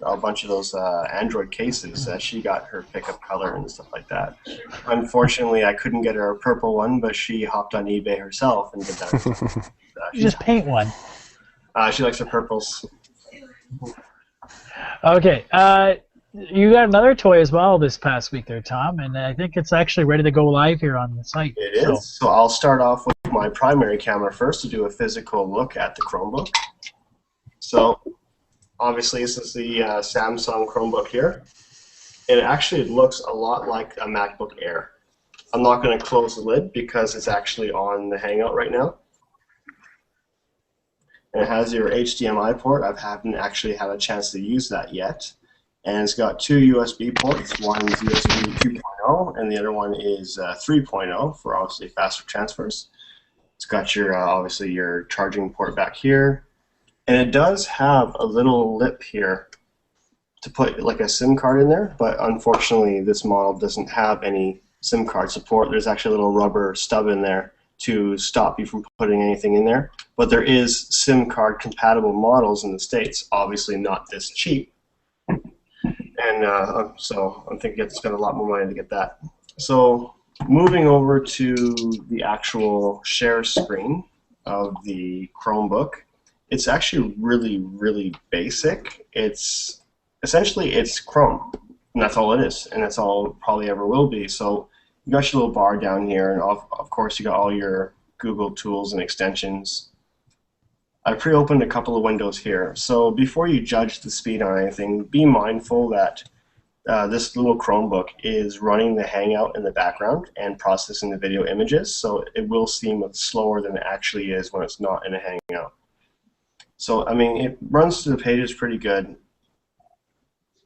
a bunch of those Android cases, she got her pickup color and stuff like that. Unfortunately, I couldn't get her a purple one, but she hopped on eBay herself and did that. You just paint one. She likes her purples. Okay. You got another toy as well this past week there, Tom, and I think it's actually ready to go live here on the site. It is. So I'll start off with my primary camera first to do a physical look at the Chromebook. So obviously this is the Samsung Chromebook here. And it actually looks a lot like a MacBook Air. I'm not going to close the lid because it's actually on the Hangout right now. And it has your HDMI port. I haven't actually had a chance to use that yet. And it's got two USB ports. One is USB 2.0 and the other one is 3.0 for obviously faster transfers. It's got your obviously your charging port back here. And it does have a little lip here to put like a SIM card in there, but unfortunately this model doesn't have any SIM card support. There's actually a little rubber stub in there to stop you from putting anything in there. But there is SIM card compatible models in the States, obviously not this cheap. And so I'm thinking you have to spend a lot more money to get that. So moving over to the actual share screen of the Chromebook, it's actually really, really basic. It's essentially it's Chrome, and that's all it is, and that's all it probably ever will be. So you got your little bar down here, and of course you got all your Google tools and extensions. I pre-opened a couple of windows here. So before you judge the speed on anything, be mindful that this little Chromebook is running the Hangout in the background and processing the video images, so it will seem slower than it actually is when it's not in a Hangout. So, I mean, it runs through the pages pretty good.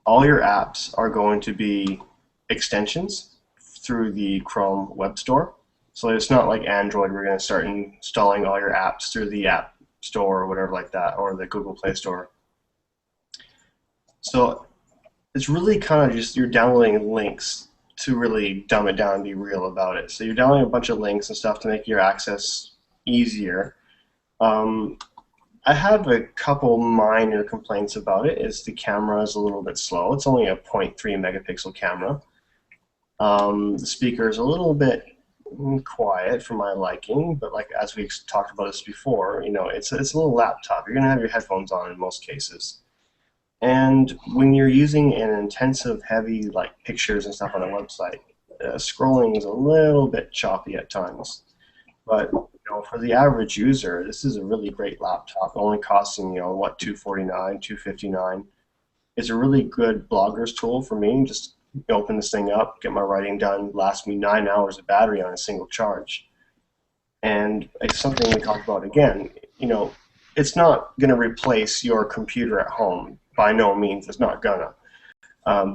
All your apps are going to be extensions through the Chrome Web Store. So it's not like Android, we're going to start installing all your apps through the App Store or whatever like that, or the Google Play Store. So it's really kind of just you're downloading links to really dumb it down and be real about it. So you're downloading a bunch of links and stuff to make your access easier. I have a couple minor complaints about it. Is the camera is a little bit slow. It's only a 0.3 megapixel camera. The speaker is a little bit quiet for my liking, but like as we talked about this before, you know, it's a little laptop. You're gonna have your headphones on in most cases, and when you're using an intensive, heavy like pictures and stuff on a website, scrolling is a little bit choppy at times. But you know, for the average user, this is a really great laptop. Only costing what, $249, $259. It's a really good blogger's tool for me. Just open this thing up, get my writing done, lasts me 9 hours of battery on a single charge. And it's something we talked about again, it's not going to replace your computer at home. By no means, it's not gonna.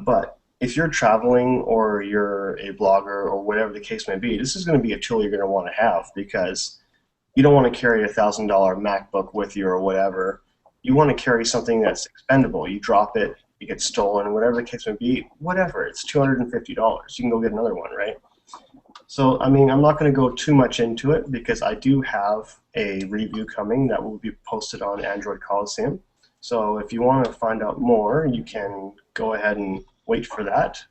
But if you're traveling or you're a blogger or whatever the case may be, this is going to be a tool you're going to want to have, because you don't want to carry a $1,000 MacBook with you or whatever. You want to carry something that's expendable. You drop it, it gets stolen, whatever the case may be, whatever, it's $250. You can go get another one, right? So, I mean, I'm not going to go too much into it because I do have a review coming that will be posted on Android Coliseum. So if you want to find out more, you can go ahead and wait for that.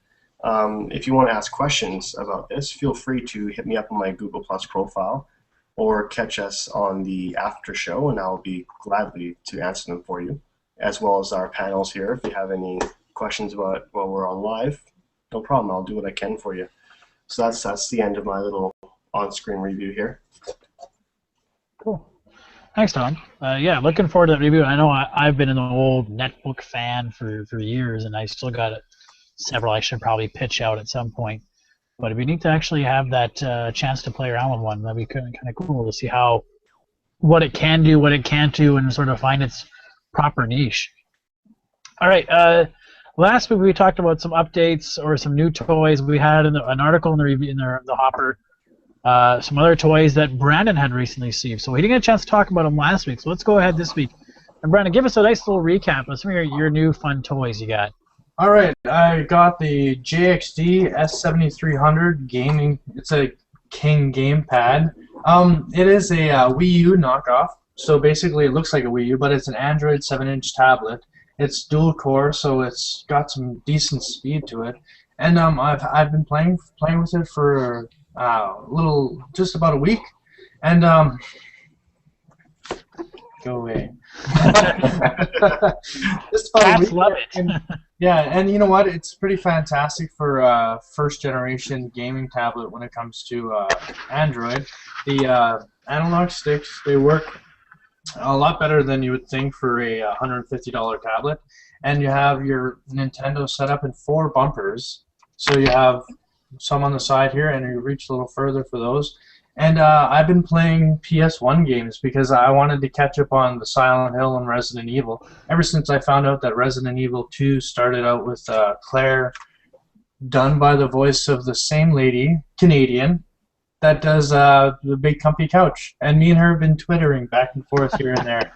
If you want to ask questions about this, feel free to hit me up on my Google Plus profile or catch us on the after show, and I'll be gladly to answer them for you, as well as our panels here. If you have any questions about it while we're on live, no problem. I'll do what I can for you. So that's the end of my little on-screen review here. Cool. Thanks, Tom. Yeah, looking forward to that review. I know I've been an old netbook fan for years, and I still got several I should probably pitch out at some point. But it'd be neat to actually have that chance to play around with one. That'd be kind of cool to see what it can do, what it can't do, and sort of find its proper niche. All right. Last week we talked about some updates or some new toys. We had an article in the review in the hopper. Some other toys that Brandon had recently received. So he didn't get a chance to talk about them last week. So let's go ahead this week. And Brandon, give us a nice little recap of some of your new fun toys you got. All right, I got the JXD S7300 gaming. It's a King gamepad. It is a Wii U knockoff. So basically, it looks like a Wii U, but it's an Android 7-inch tablet. It's dual core, so it's got some decent speed to it. And I've been playing with it for just about a week, and go away. Just about a week. Love it. Yeah, and you know what? It's pretty fantastic for first generation gaming tablet when it comes to Android. The analog sticks, they work a lot better than you would think for a $150 tablet, and you have your Nintendo set up in 4 bumpers, so you have some on the side here, and you reach a little further for those. And I've been playing PS1 games because I wanted to catch up on the Silent Hill and Resident Evil. Ever since I found out that Resident Evil 2 started out with Claire, done by the voice of the same lady, Canadian, that does the Big Comfy Couch. And me and her have been twittering back and forth here and there.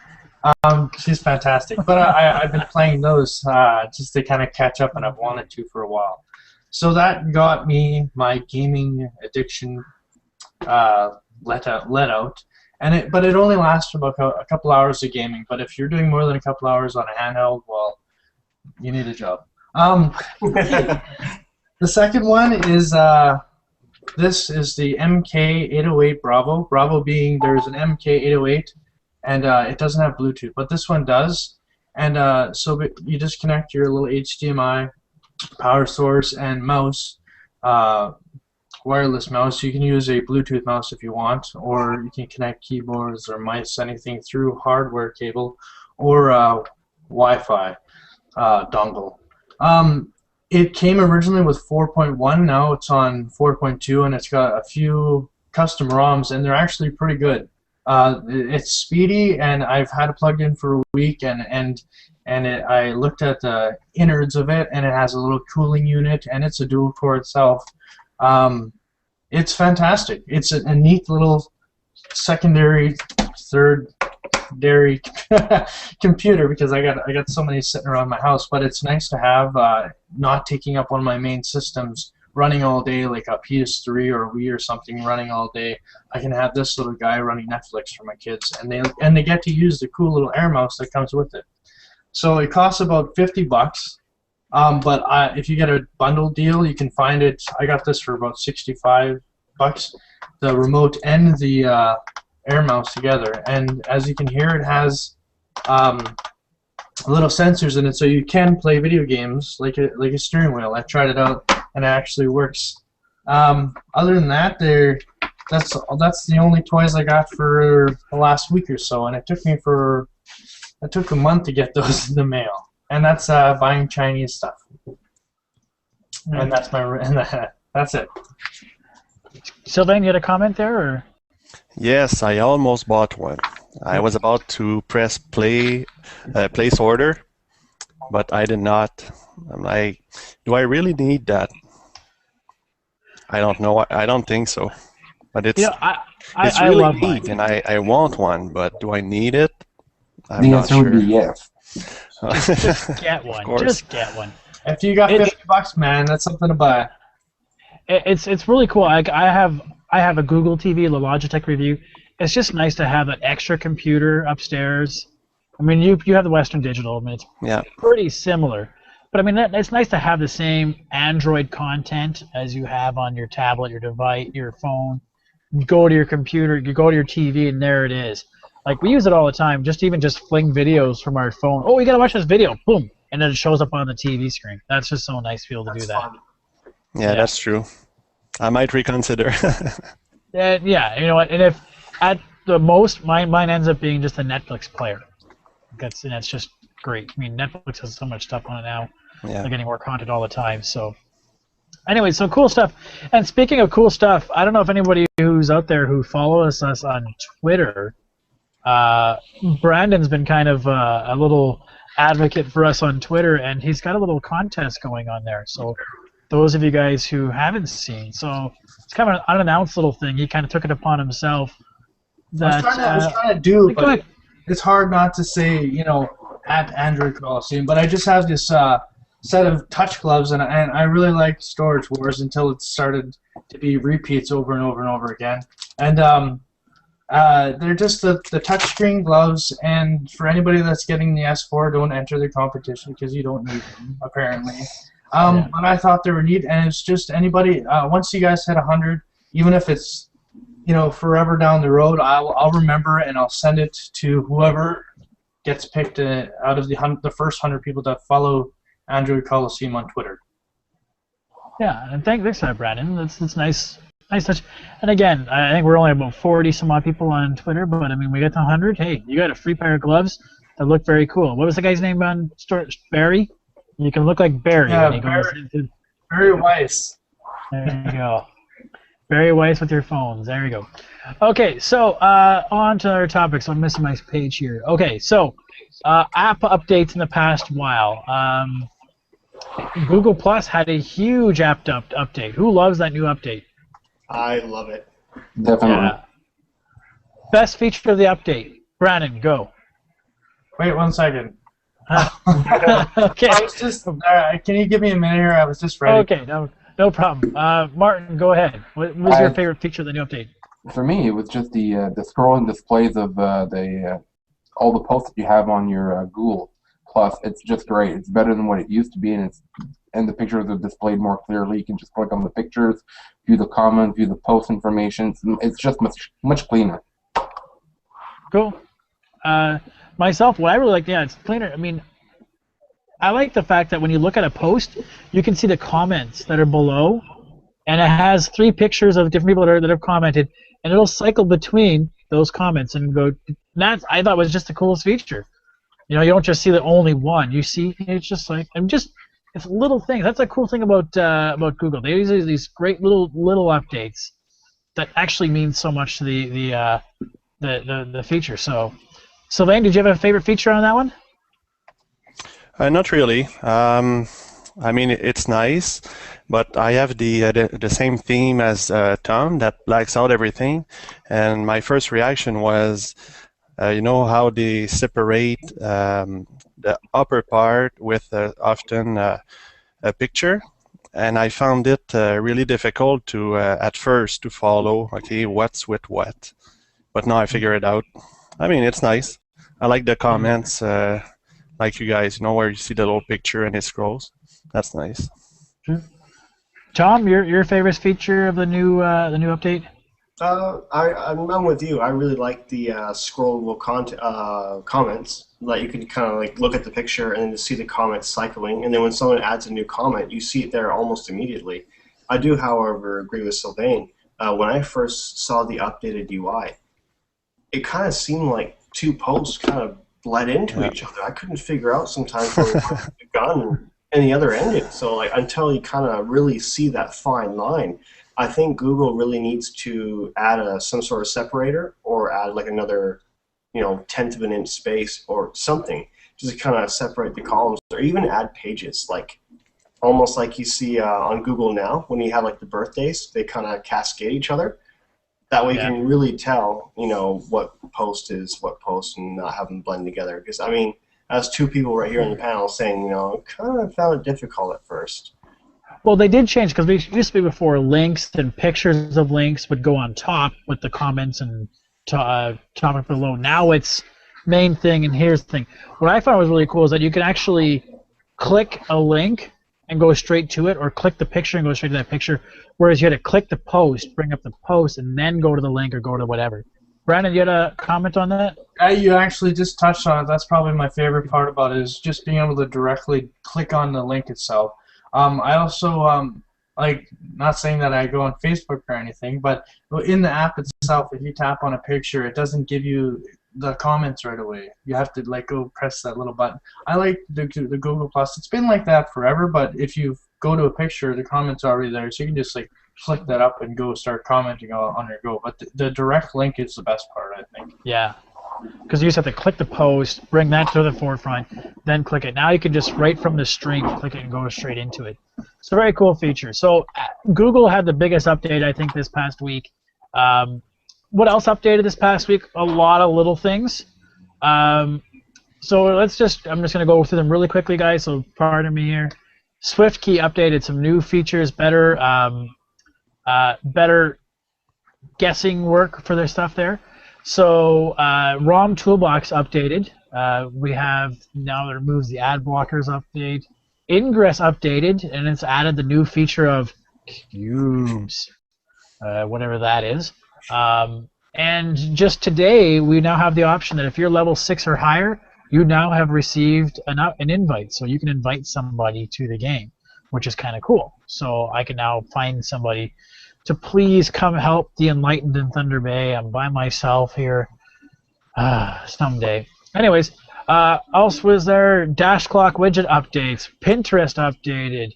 She's fantastic. But I've been playing those just to kind of catch up, and I've wanted to for a while. So that got me my gaming addiction let out, but it only lasts for about a couple hours of gaming. But if you're doing more than a couple hours on a handheld, well, you need a job. The second one is this is the MK808 Bravo. Bravo being there's an MK808, and it doesn't have Bluetooth, but this one does. And so you just connect your little HDMI power source and mouse, wireless mouse. You can use a Bluetooth mouse if you want, or you can connect keyboards or mice, anything through hardware cable or Wi-Fi dongle. It came originally with 4.1. Now it's on 4.2, and it's got a few custom ROMs, and they're actually pretty good. It's speedy, and I've had it plugged in for a week, and I looked at the innards of it, and it has a little cooling unit, and it's a dual core itself. It's fantastic. It's a neat little secondary, third dairy computer, because I got so many sitting around my house. But it's nice to have not taking up one of my main systems, running all day, like a PS3 or a Wii or something running all day. I can have this little guy running Netflix for my kids, and they get to use the cool little air mouse that comes with it. So it costs about $50. But if you get a bundle deal, you can find it. I got this for about $65. The remote and the air mouse together, and as you can hear, it has little sensors in it, so you can play video games like a steering wheel. I tried it out, and it actually works. Other than that, that's the only toys I got for the last week or so, and it took a month to get those in the mail. And that's buying Chinese stuff. And that's it. Sylvain, you had a comment there, or? Yes, I almost bought one. I was about to press place order, but I did not. I'm like, do I really need that? I don't know. I don't think so. But it's it's really love neat, and I want one. But do I need it? I'm The not answer sure. would be yes. Just get one. Just get one. If you got $50, man, that's something to buy. It's really cool. I have a Google TV, the Logitech review. It's just nice to have that extra computer upstairs. I mean, you have the Western Digital. I mean, it's pretty similar. But I mean, it's nice to have the same Android content as you have on your tablet, your device, your phone. You go to your computer, you go to your TV, and there it is. Like, we use it all the time, just fling videos from our phone. Oh, you gotta watch this video, boom, and then it shows up on the TV screen. That's just so nice to be able to do that. Yeah, that's true. I might reconsider. Yeah, you know what? And if the most, mine ends up being just a Netflix player. That's just great. I mean, Netflix has so much stuff on it now. Yeah. They're getting more content all the time. So, anyway, so cool stuff. And speaking of cool stuff, I don't know if anybody who's out there who follows us on Twitter, Brandon's been kind of a little advocate for us on Twitter, and he's got a little contest going on there. So, those of you guys who haven't seen, so it's kind of an unannounced little thing. He kind of took it upon himself. That, I was trying to do, go but ahead. it's hard not to say, at Android Coliseum. But I just have this set of touch gloves, and I really like Storage Wars until it started to be repeats over and over and over again. And they're just the touchscreen gloves, and for anybody that's getting the S4, don't enter the competition because you don't need them, apparently. But I thought they were neat, and it's just anybody, once you guys hit 100, even if it's forever down the road, I'll remember and I'll send it to whoever gets picked out of the first 100 people that follow Android Coliseum on Twitter. Yeah, and thanks for that, Brandon. That's nice touch. And again, I think we're only about 40 some odd people on Twitter, but I mean, we got to 100. Hey, you got a free pair of gloves that look very cool. What was the guy's name on Barry? You can look like Barry. Yeah, when you go Barry Weiss. There you go. Barry Weiss with your phones. There you go. Okay, so on to our topics. I'm missing my page here. Okay, so app updates in the past while. Google Plus had a huge app update. Who loves that new update? I love it. Definitely. Yeah. Best feature of the update. Brandon, go. Wait 1 second. Okay. I was just. Can you give me a minute here? I was just ready. Okay, no problem. Martin, go ahead. What was your favorite feature of the new update? For me, it was just the scrolling displays of all the posts that you have on your Google Plus. It's just great. It's better than what it used to be, and the pictures are displayed more clearly. You can just click on the pictures, view the comments, view the post information. It's just much cleaner. Cool. Myself, what I really like, it's cleaner. I mean, I like the fact that when you look at a post, you can see the comments that are below, and it has 3 pictures of different people that have commented, and it'll cycle between those comments and go. That I thought was just the coolest feature. You don't just see the only one. You see, it's just like it's little things. That's a cool thing about Google. They use these great little updates that actually mean so much to the feature. So, Sylvain, did you have a favorite feature on that one? Not really. I mean, it's nice, but I have the same theme as Tom that blacks out everything. And my first reaction was, how they separate the upper part with often a picture, and I found it really difficult to at first to follow. Okay, what's with what? But now I figure it out. I mean, it's nice. I like the comments. Like you guys, where you see the little picture and it scrolls. That's nice. Sure. Tom, your favorite feature of the new update? I'm with you. I really like the scrollable comments. Like you can kind of like look at the picture and then just see the comments cycling. And then when someone adds a new comment, you see it there almost immediately. I do, however, agree with Sylvain. When I first saw the updated UI, it kind of seemed like 2 posts kind of bled into each other. I couldn't figure out sometimes where the gun and the other ended. So until you kind of really see that fine line, I think Google really needs to add some sort of separator or add like another, 1/10 of an inch space or something just to kind of separate the columns, or even add pages, like almost like you see on Google now when you have like the birthdays, they kind of cascade each other. That way you can really tell, what post is what post and not have them blend together. Because, I mean, as 2 people right here on the panel saying, kind of found it difficult at first. Well, they did change, because it used to be before links and pictures of links would go on top with the comments and topic below. Now it's main thing and here's the thing. What I found was really cool is that you can actually click a link and go straight to it, or click the picture and go straight to that picture, whereas you had to click the post, bring up the post, and then go to the link or go to whatever. Brandon, you had a comment on that? You actually just touched on it. That's probably my favorite part about it, is just being able to directly click on the link itself. I also like, not saying that I go on Facebook or anything, but in the app itself, if you tap on a picture, it doesn't give you the comments right away. You have to like go press that little button. I like the Google Plus. It's been like that forever, but if you go to a picture, the comments are already there, so you can just like flick that up and go start commenting on your go. But the direct link is the best part, I think. Yeah. Because you just have to click the post, bring that to the forefront, then click it. Now you can just right from the stream click it and go straight into it. It's a very cool feature. So Google had the biggest update, I think, this past week. What else updated this past week? A lot of little things. So I'm just going to go through them really quickly, guys, so pardon me here. SwiftKey updated some new features, better guessing work for their stuff there. So ROM Toolbox updated. We have now it removes the ad blockers update. Ingress updated, and it's added the new feature of cubes, whatever that is. And just today, we now have the option that if you're level 6 or higher, you now have received an invite. So you can invite somebody to the game, which is kind of cool. So I can now find somebody to please come help the Enlightened in Thunder Bay. I'm by myself here someday. Anyways, else was there dash clock widget updates, Pinterest updated.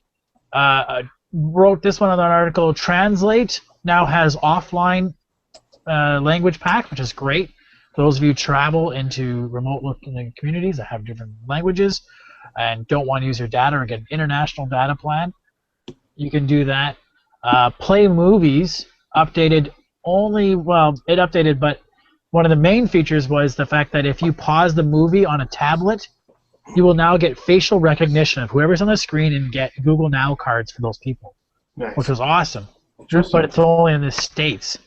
Wrote this one on an article. Translate now has offline language pack, which is great. Those of you who travel into remote looking communities that have different languages and don't want to use your data or get an international data plan, you can do that. Play Movies updated it updated, but one of the main features was the fact that if you pause the movie on a tablet, you will now get facial recognition of whoever's on the screen and get Google Now cards for those people, Nice. which was awesome. But it's only in the States.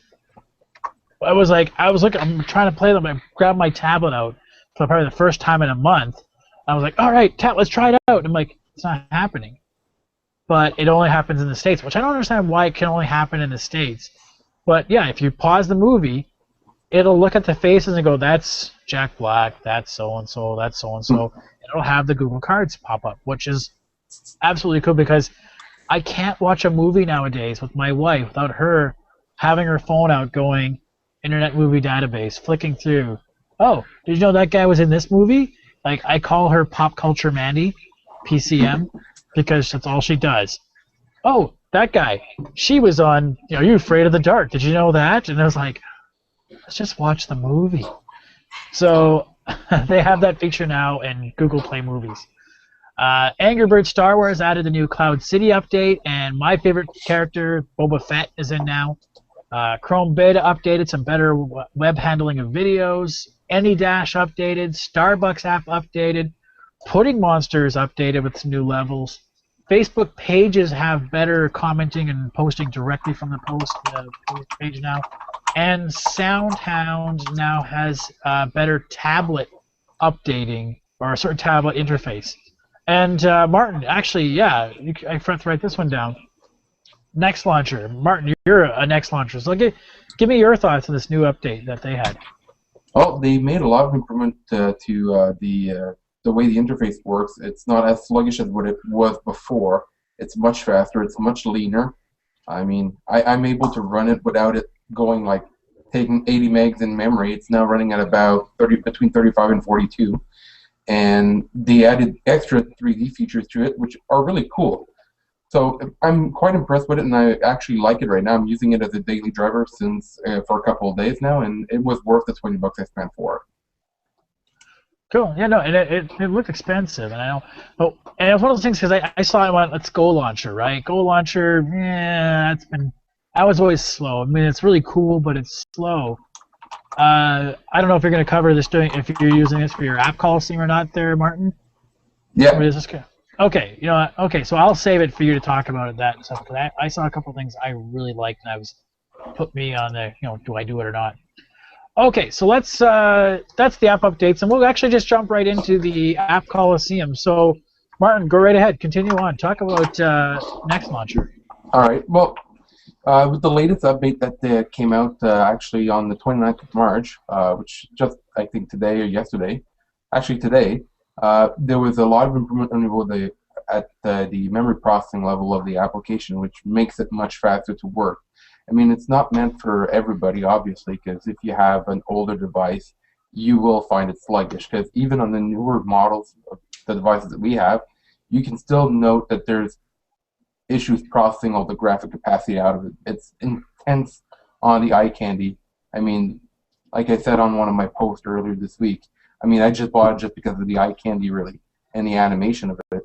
I was looking, I'm trying to play them. I grabbed my tablet out for probably the first time in a month. I was like, all right, let's try it out. And I'm like, it's not happening. But it only happens in the States, which I don't understand why it can only happen in the States. But yeah, if you pause the movie, it'll look at the faces and go, that's Jack Black, that's so-and-so, that's so-and-so. It'll have the Google cards pop up, which is absolutely cool because I can't watch a movie nowadays with my wife without her having her phone out going, Internet Movie Database, flicking through. Oh, did you know that guy was in this movie? Like, I call her Pop Culture Mandy, PCM, because that's all she does. Oh, that guy. She was on, Are You Afraid of the Dark? Did you know that? And I was like, let's just watch the movie. So they have that feature now in Google Play Movies. Angry Birds Star Wars added the new Cloud City update, and my favorite character, Boba Fett, is in now. Chrome Beta updated, some better web handling of videos. AnyDash updated. Starbucks app updated. Pudding Monsters updated with some new levels. Facebook pages have better commenting and posting directly from the post page now. And SoundHound now has better tablet updating, or a certain tablet interface. And Martin, actually, yeah, I forgot to write this one down. Next Launcher. Martin, you're a Next Launcher. So give me your thoughts on this new update that they had. Well, they made a lot of improvement to the way the interface works. It's not as sluggish as what it was before. It's much faster. It's much leaner. I mean, I'm able to run it without it going like taking 80 megs in memory. It's now running at about between 35 and 42. And they added extra 3D features to it, which are really cool. So I'm quite impressed with it, and I actually like it right now. I'm using it as a daily driver since for a couple of days now, and it was worth the $20 I spent for it. Cool. Yeah, no, and it looked expensive, and I know. Oh, and it was one of those things because I saw it and went, let's Go Launcher, right? Go Launcher, that was always slow. I mean, it's really cool, but it's slow. I don't know if you're going to cover this if you're using this for your app call stream or not, there, Martin. Yeah. Or is this good? Okay, okay, so I'll save it for you to talk about that and stuff. Because I saw a couple of things I really liked, and put me on the, do I do it or not? Okay, so that's the app updates, and we'll actually just jump right into the App Coliseum. So, Martin, go right ahead. Continue on. Talk about Next Launcher. All right. Well, with the latest update that came out actually on the 29th of March, which just I think today or yesterday, actually today, there was a lot of improvement on the at the memory processing level of the application, which makes it much faster to work. I mean, it's not meant for everybody, obviously, because if you have an older device, you will find it sluggish, because even on the newer models of the devices that we have, you can still note that there's issues processing all the graphic capacity out of it. It's intense on the eye candy. I mean, like I said on one of my posts earlier this week, I mean, I just bought it just because of the eye candy, really, and the animation of it.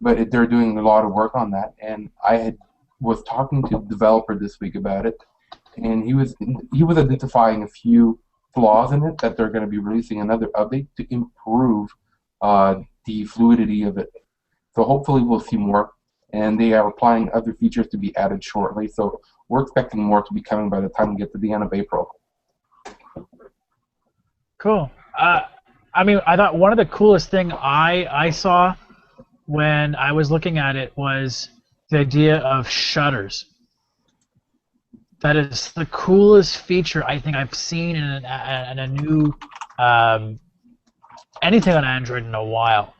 But they're doing a lot of work on that, and was talking to the developer this week about it, and he was identifying a few flaws in it that they're going to be releasing another update to improve the fluidity of it. So hopefully we'll see more, and they are planning other features to be added shortly. So we're expecting more to be coming by the time we get to the end of April. Cool. I mean, I thought one of the coolest thing I saw when I was looking at it was the idea of shutters. That is the coolest feature I think I've seen in a new anything on Android in a while.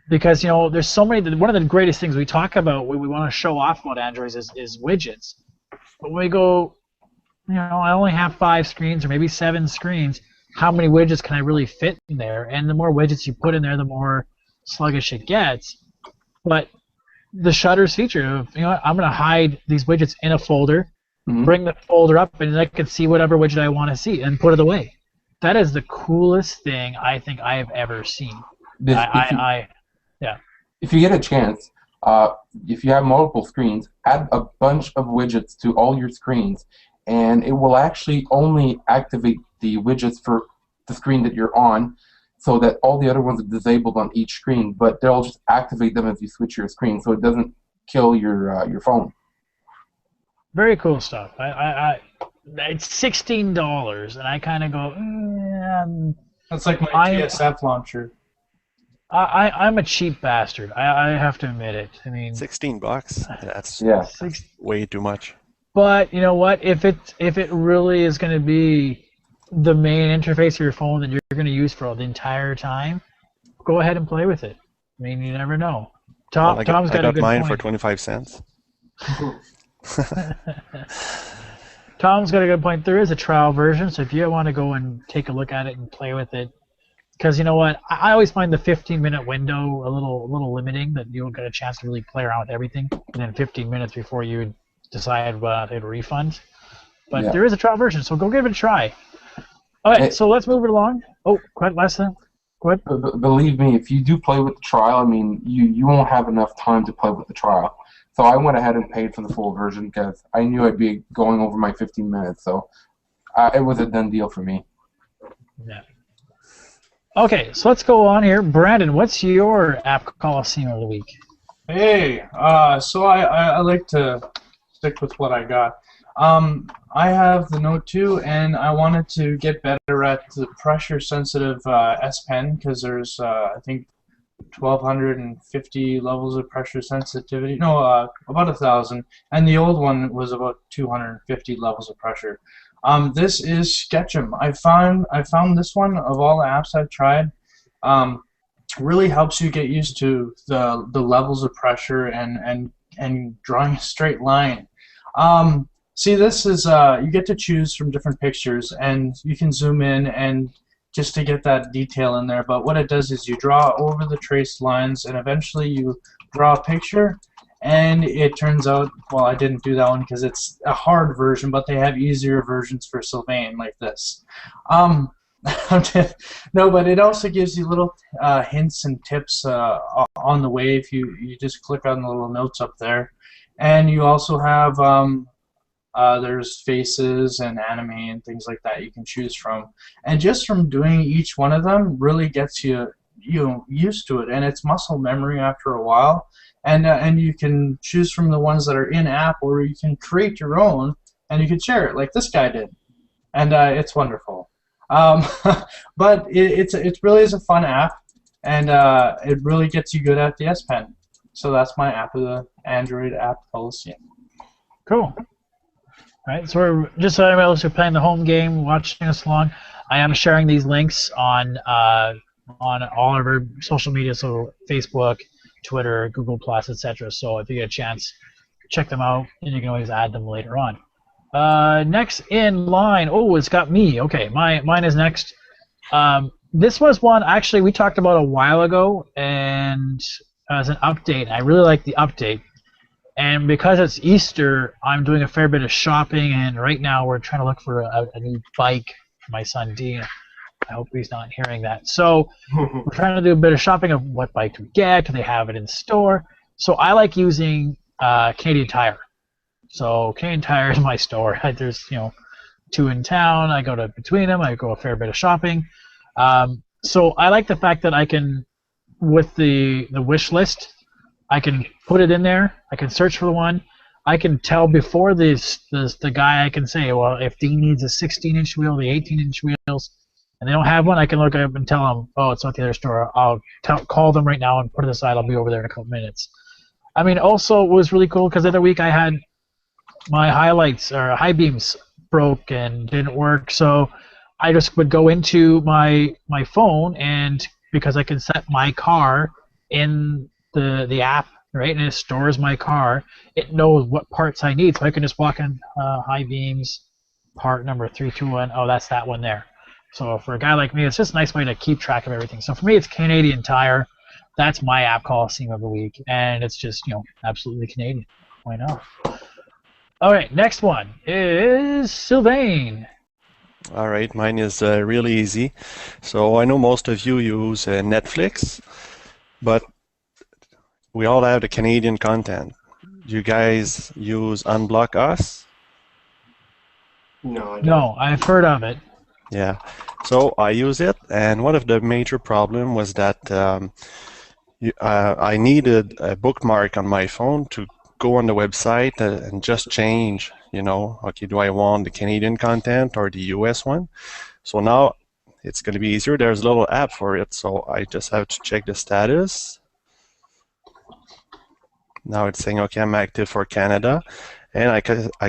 Because, you know, there's so many. One of the greatest things we talk about, we want to show off about Android is widgets. But when we go, you know, I only have 5 screens or maybe 7 screens. How many widgets can I really fit in there? And the more widgets you put in there, the more sluggish it gets. But the shutters feature of, you know what, I'm going to hide these widgets in a folder, bring the folder up, and I can see whatever widget I want to see and put it away. That is the coolest thing I think I have ever seen. If you get a chance, if you have multiple screens, add a bunch of widgets to all your screens, and it will actually only activate the widgets for the screen that you're on, so that all the other ones are disabled on each screen, but they'll just activate them as you switch your screen, so it doesn't kill your phone. Very cool stuff. It's $16, and I kind of go, That's like my TSF launcher. I'm a cheap bastard. I have to admit it. I mean, $16. That's way too much. But you know what? If it really is going to be the main interface of your phone that you're going to use for the entire time, go ahead and play with it. I mean, you never know. Tom's got a good point. I got mine for 25 cents. Tom's got a good point. There is a trial version, so if you want to go and take a look at it and play with it, because you know what, I always find the 15-minute window a little limiting, that you don't get a chance to really play around with everything, and then 15 minutes before you decide whether to hit a refund. But there is a trial version, so go give it a try. All right, so let's move it along. Oh, quite less than. Go ahead. Believe me, if you do play with the trial, I mean, you won't have enough time to play with the trial. So I went ahead and paid for the full version because I knew I'd be going over my 15 minutes. So it was a done deal for me. Yeah. Okay, so let's go on here. Brandon, what's your app Coliseum of the week? Hey, so I like to stick with what I got. I have the Note 2, and I wanted to get better at the pressure-sensitive S Pen, because there's, I think, 1,250 levels of pressure sensitivity. No, about 1,000, and the old one was about 250 levels of pressure. This is Sketchum. I found this one, of all the apps I've tried, really helps you get used to the levels of pressure and drawing a straight line. See, this is you get to choose from different pictures, and you can zoom in and just to get that detail in there. But what it does is you draw over the traced lines, and eventually you draw a picture. And it turns out, well, I didn't do that one because it's a hard version, but they have easier versions for Sylvain, like this. No, but it also gives you little hints and tips on the way if you just click on the little notes up there. And you also have there's faces and anime and things like that you can choose from. And just from doing each one of them really gets you used to it, and it's muscle memory after a while. And you can choose from the ones that are in-app, or you can create your own, and you can share it like this guy did. And it's wonderful. But it really is a fun app, and it really gets you good at the S Pen. So that's my app of the Android app Coliseum. Cool. All right, so we're just so everybody else who's playing the home game, watching us along, I am sharing these links on all of our social media, so Facebook, Twitter, Google Plus, etc. So if you get a chance, check them out, and you can always add them later on. Next in line, oh, it's got me. Okay, mine is next. This was one actually we talked about a while ago, and as an update, I really like the update. And because it's Easter, I'm doing a fair bit of shopping, and right now we're trying to look for a new bike for my son Dean. I hope he's not hearing that. So we're trying to do a bit of shopping of what bike do we get? Do they have it in store? So I like using Canadian Tire. So Canadian Tire is my store. There's 2 in town. I go to between them. I go a fair bit of shopping. So I like the fact that I can, with the wish list, I can put it in there. I can search for the one. I can tell before the guy. I can say, well, if Dean needs a 16-inch wheel, the 18-inch wheels, and they don't have one, I can look up and tell them, oh, it's not the other store. I'll call them right now and put it aside. I'll be over there in a couple minutes. I mean, also it was really cool because the other week I had my highlights or high beams broke and didn't work, so I just would go into my phone, and because I can set my car in the app, right, and it stores my car, it knows what parts I need, so I can just walk in high beams, part number 321. Oh, that's that one there. So for a guy like me, it's just a nice way to keep track of everything. So for me, it's Canadian Tire. That's my app coliseum of the week, and it's just absolutely Canadian. Why not? All right, next one is Sylvain. All right, mine is really easy. So I know most of you use Netflix, but we all have the Canadian content. You guys use Unblock Us? No, I don't. No, I've heard of it. Yeah. So I use it, and one of the major problem was that I needed a bookmark on my phone to go on the website and just change, okay, do I want the Canadian content or the US one? So now it's going to be easier. There's a little app for it, so I just have to check the status. Now it's saying, okay, I'm active for Canada, and I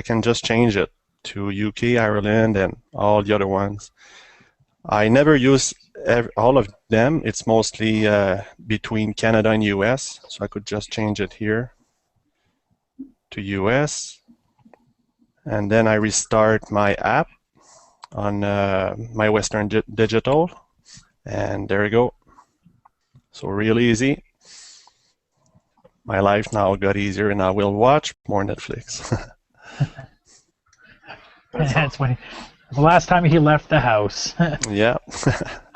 can just change it to UK, Ireland, and all the other ones. I never use all of them. It's mostly between Canada and US, so I could just change it here to US, and then I restart my app on my Western Digital, and there you go. So really easy. My life now got easier, and I will watch more Netflix. That's when the last time he left the house. Yeah.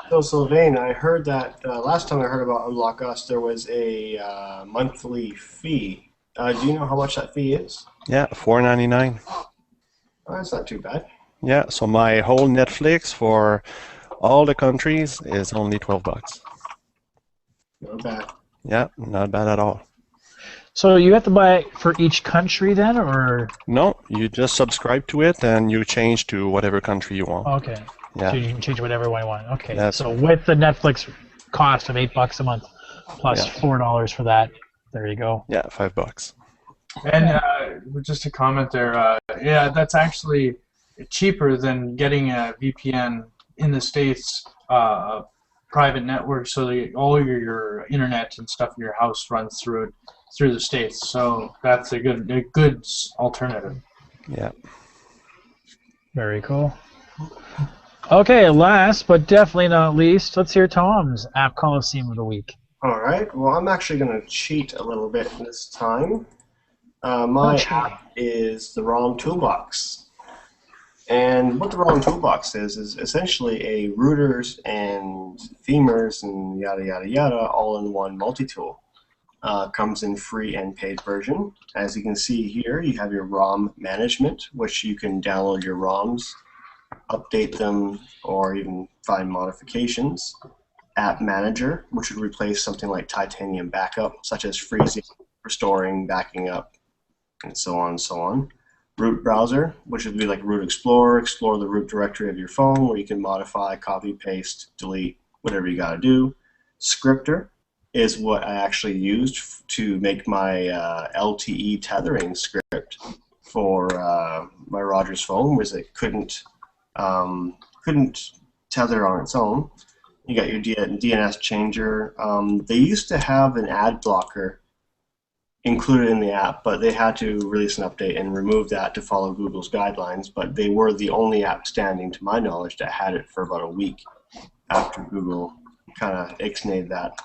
So Sylvain, I heard that last time I heard about Unlock Us, there was a monthly fee. Do you know how much that fee is? Yeah, $4.99. Oh, that's not too bad. Yeah, so my whole Netflix for all the countries is only $12. Not bad. Yeah, not bad at all. So you have to buy it for each country then, or? No, you just subscribe to it and you change to whatever country you want. Okay. Yeah. So you can change whatever one you want. Okay. That's so with the Netflix cost of $8 a month plus Yeah. $4 for that, there you go. Yeah, $5. And just to comment there, yeah, that's actually cheaper than getting a VPN in the States, private network, so that all your internet and stuff in your house runs through the States. So that's a good alternative. Yeah. Very cool. Okay, last but definitely not least, let's hear Tom's App Coliseum of the week. All right. Well, I'm actually going to cheat a little bit this time. My app is the ROM Toolbox. And what the ROM Toolbox is essentially a routers and themers and yada, yada, yada, all in one multi-tool. Comes in free and paid version. As you can see here, you have your ROM management, which you can download your ROMs, update them, or even find modifications. App Manager, which would replace something like Titanium Backup, such as freezing, restoring, backing up, and so on and so on. Root Browser, which would be like Root Explorer, explore the root directory of your phone, where you can modify, copy, paste, delete, whatever you got to do. Scripter is what I actually used to make my LTE tethering script for my Rogers phone, whereas it couldn't tether on its own. You got your DNS changer. They used to have an ad blocker included in the app, but they had to release an update and remove that to follow Google's guidelines. But they were the only app standing, to my knowledge, that had it for about a week after Google kind of ixnayed that.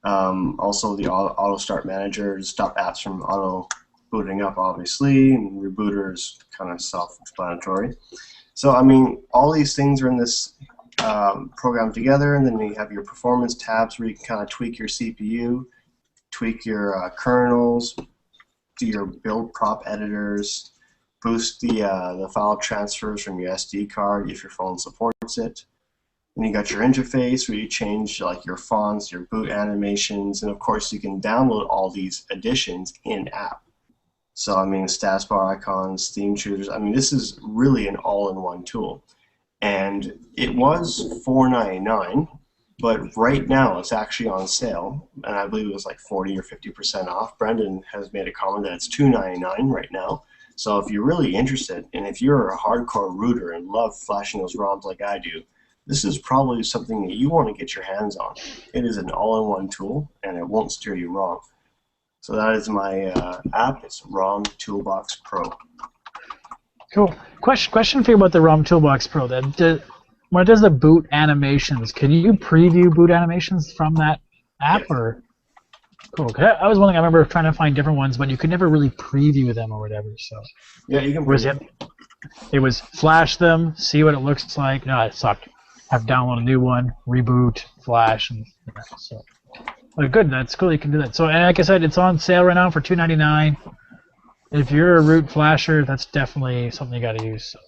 Also, the auto start manager to stop apps from auto booting up, obviously, and rebooter is kind of self-explanatory. So, I mean, all these things are in this program together, and then you have your performance tabs where you can kind of tweak your CPU, tweak your kernels, do your build prop editors, boost the file transfers from your SD card if your phone supports it. And you got your interface where you change like your fonts, your boot animations, and of course you can download all these additions in-app. So I mean, status bar icons, theme choosers. I mean, this is really an all-in-one tool. And it was $4.99. But right now it's actually on sale, and I believe it was like 40 or 50% off. Brendan has made a comment that it's $2.99 right now. So if you're really interested, and if you're a hardcore rooter and love flashing those ROMs like I do, this is probably something that you want to get your hands on. It is an all-in-one tool, and it won't steer you wrong. So that is my app. It's ROM Toolbox Pro. Cool. Question for you about the ROM Toolbox Pro. Then, when it does the boot animations, can you preview boot animations from that app, or? Cool. 'Cause I was wondering. I remember trying to find different ones, but you could never really preview them or whatever. So. Yeah, you can. It was flash them, see what it looks like. No, it sucked. Have to download a new one, reboot, flash, and so. But good. That's cool. You can do that. So, and like I said, it's on sale right now for $2.99. If you're a root flasher, that's definitely something you got to use. So.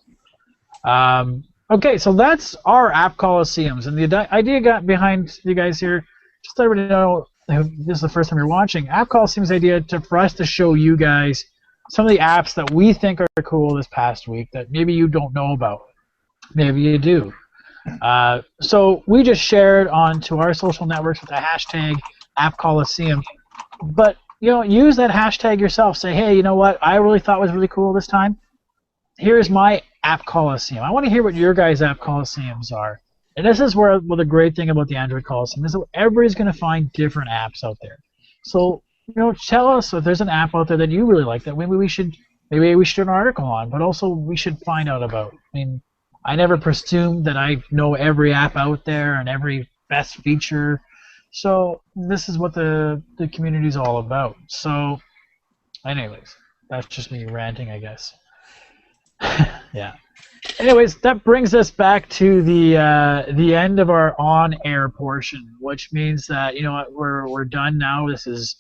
Okay, so that's our app coliseums, and the idea got behind you guys here, just to let everybody know, this is the first time you're watching, app coliseums idea for us to show you guys some of the apps that we think are cool this past week that maybe you don't know about. Maybe you do. So we just shared onto our social networks with the hashtag app coliseum, but use that hashtag yourself. Say, hey, you know what I really thought was really cool this time? Here's my app coliseum. I want to hear what your guys' app coliseums are. And this is where the great thing about the Android coliseum is that everybody's going to find different apps out there. So, tell us if there's an app out there that you really like that maybe we should do an article on, but also we should find out about. I mean, I never presume that I know every app out there and every best feature. So this is what the community is all about. So, anyways, that's just me ranting, I guess. Yeah. Anyways, that brings us back to the end of our on-air portion, which means that we're done now. This is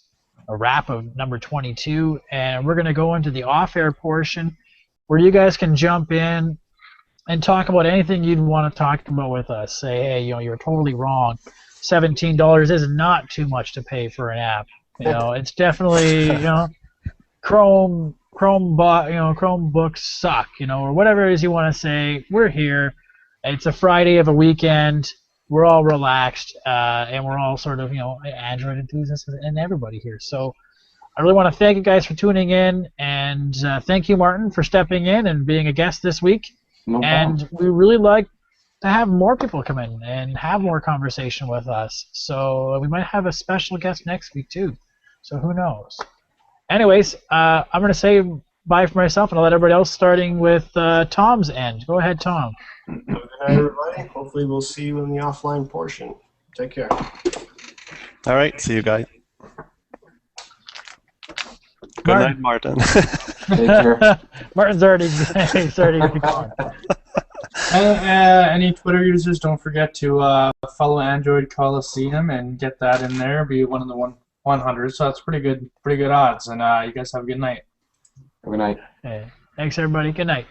a wrap of number 22, and we're gonna go into the off-air portion, where you guys can jump in and talk about anything you'd want to talk about with us. Say, hey, you're totally wrong. $17 is not too much to pay for an app. It's definitely Chromebooks suck, or whatever it is you want to say. We're here. It's a Friday of a weekend. We're all relaxed, and we're all sort of, Android enthusiasts and everybody here. So I really want to thank you guys for tuning in, and thank you, Martin, for stepping in and being a guest this week. No and problem. we really like to have more people come in and have more conversation with us. So we might have a special guest next week, too. So who knows? Anyways, I'm going to say bye for myself, and I'll let everybody else, starting with Tom's end. Go ahead, Tom. Have a good night, everybody. Hopefully we'll see you in the offline portion. Take care. All right, see you guys. Good Martin. night, Martin. Take care. Martin's already gone. Any Twitter users, don't forget to follow Android Coliseum and get that in there. Be one of the 100. So that's pretty good odds. And you guys have a good night. Good night. Hey, thanks, everybody. Good night.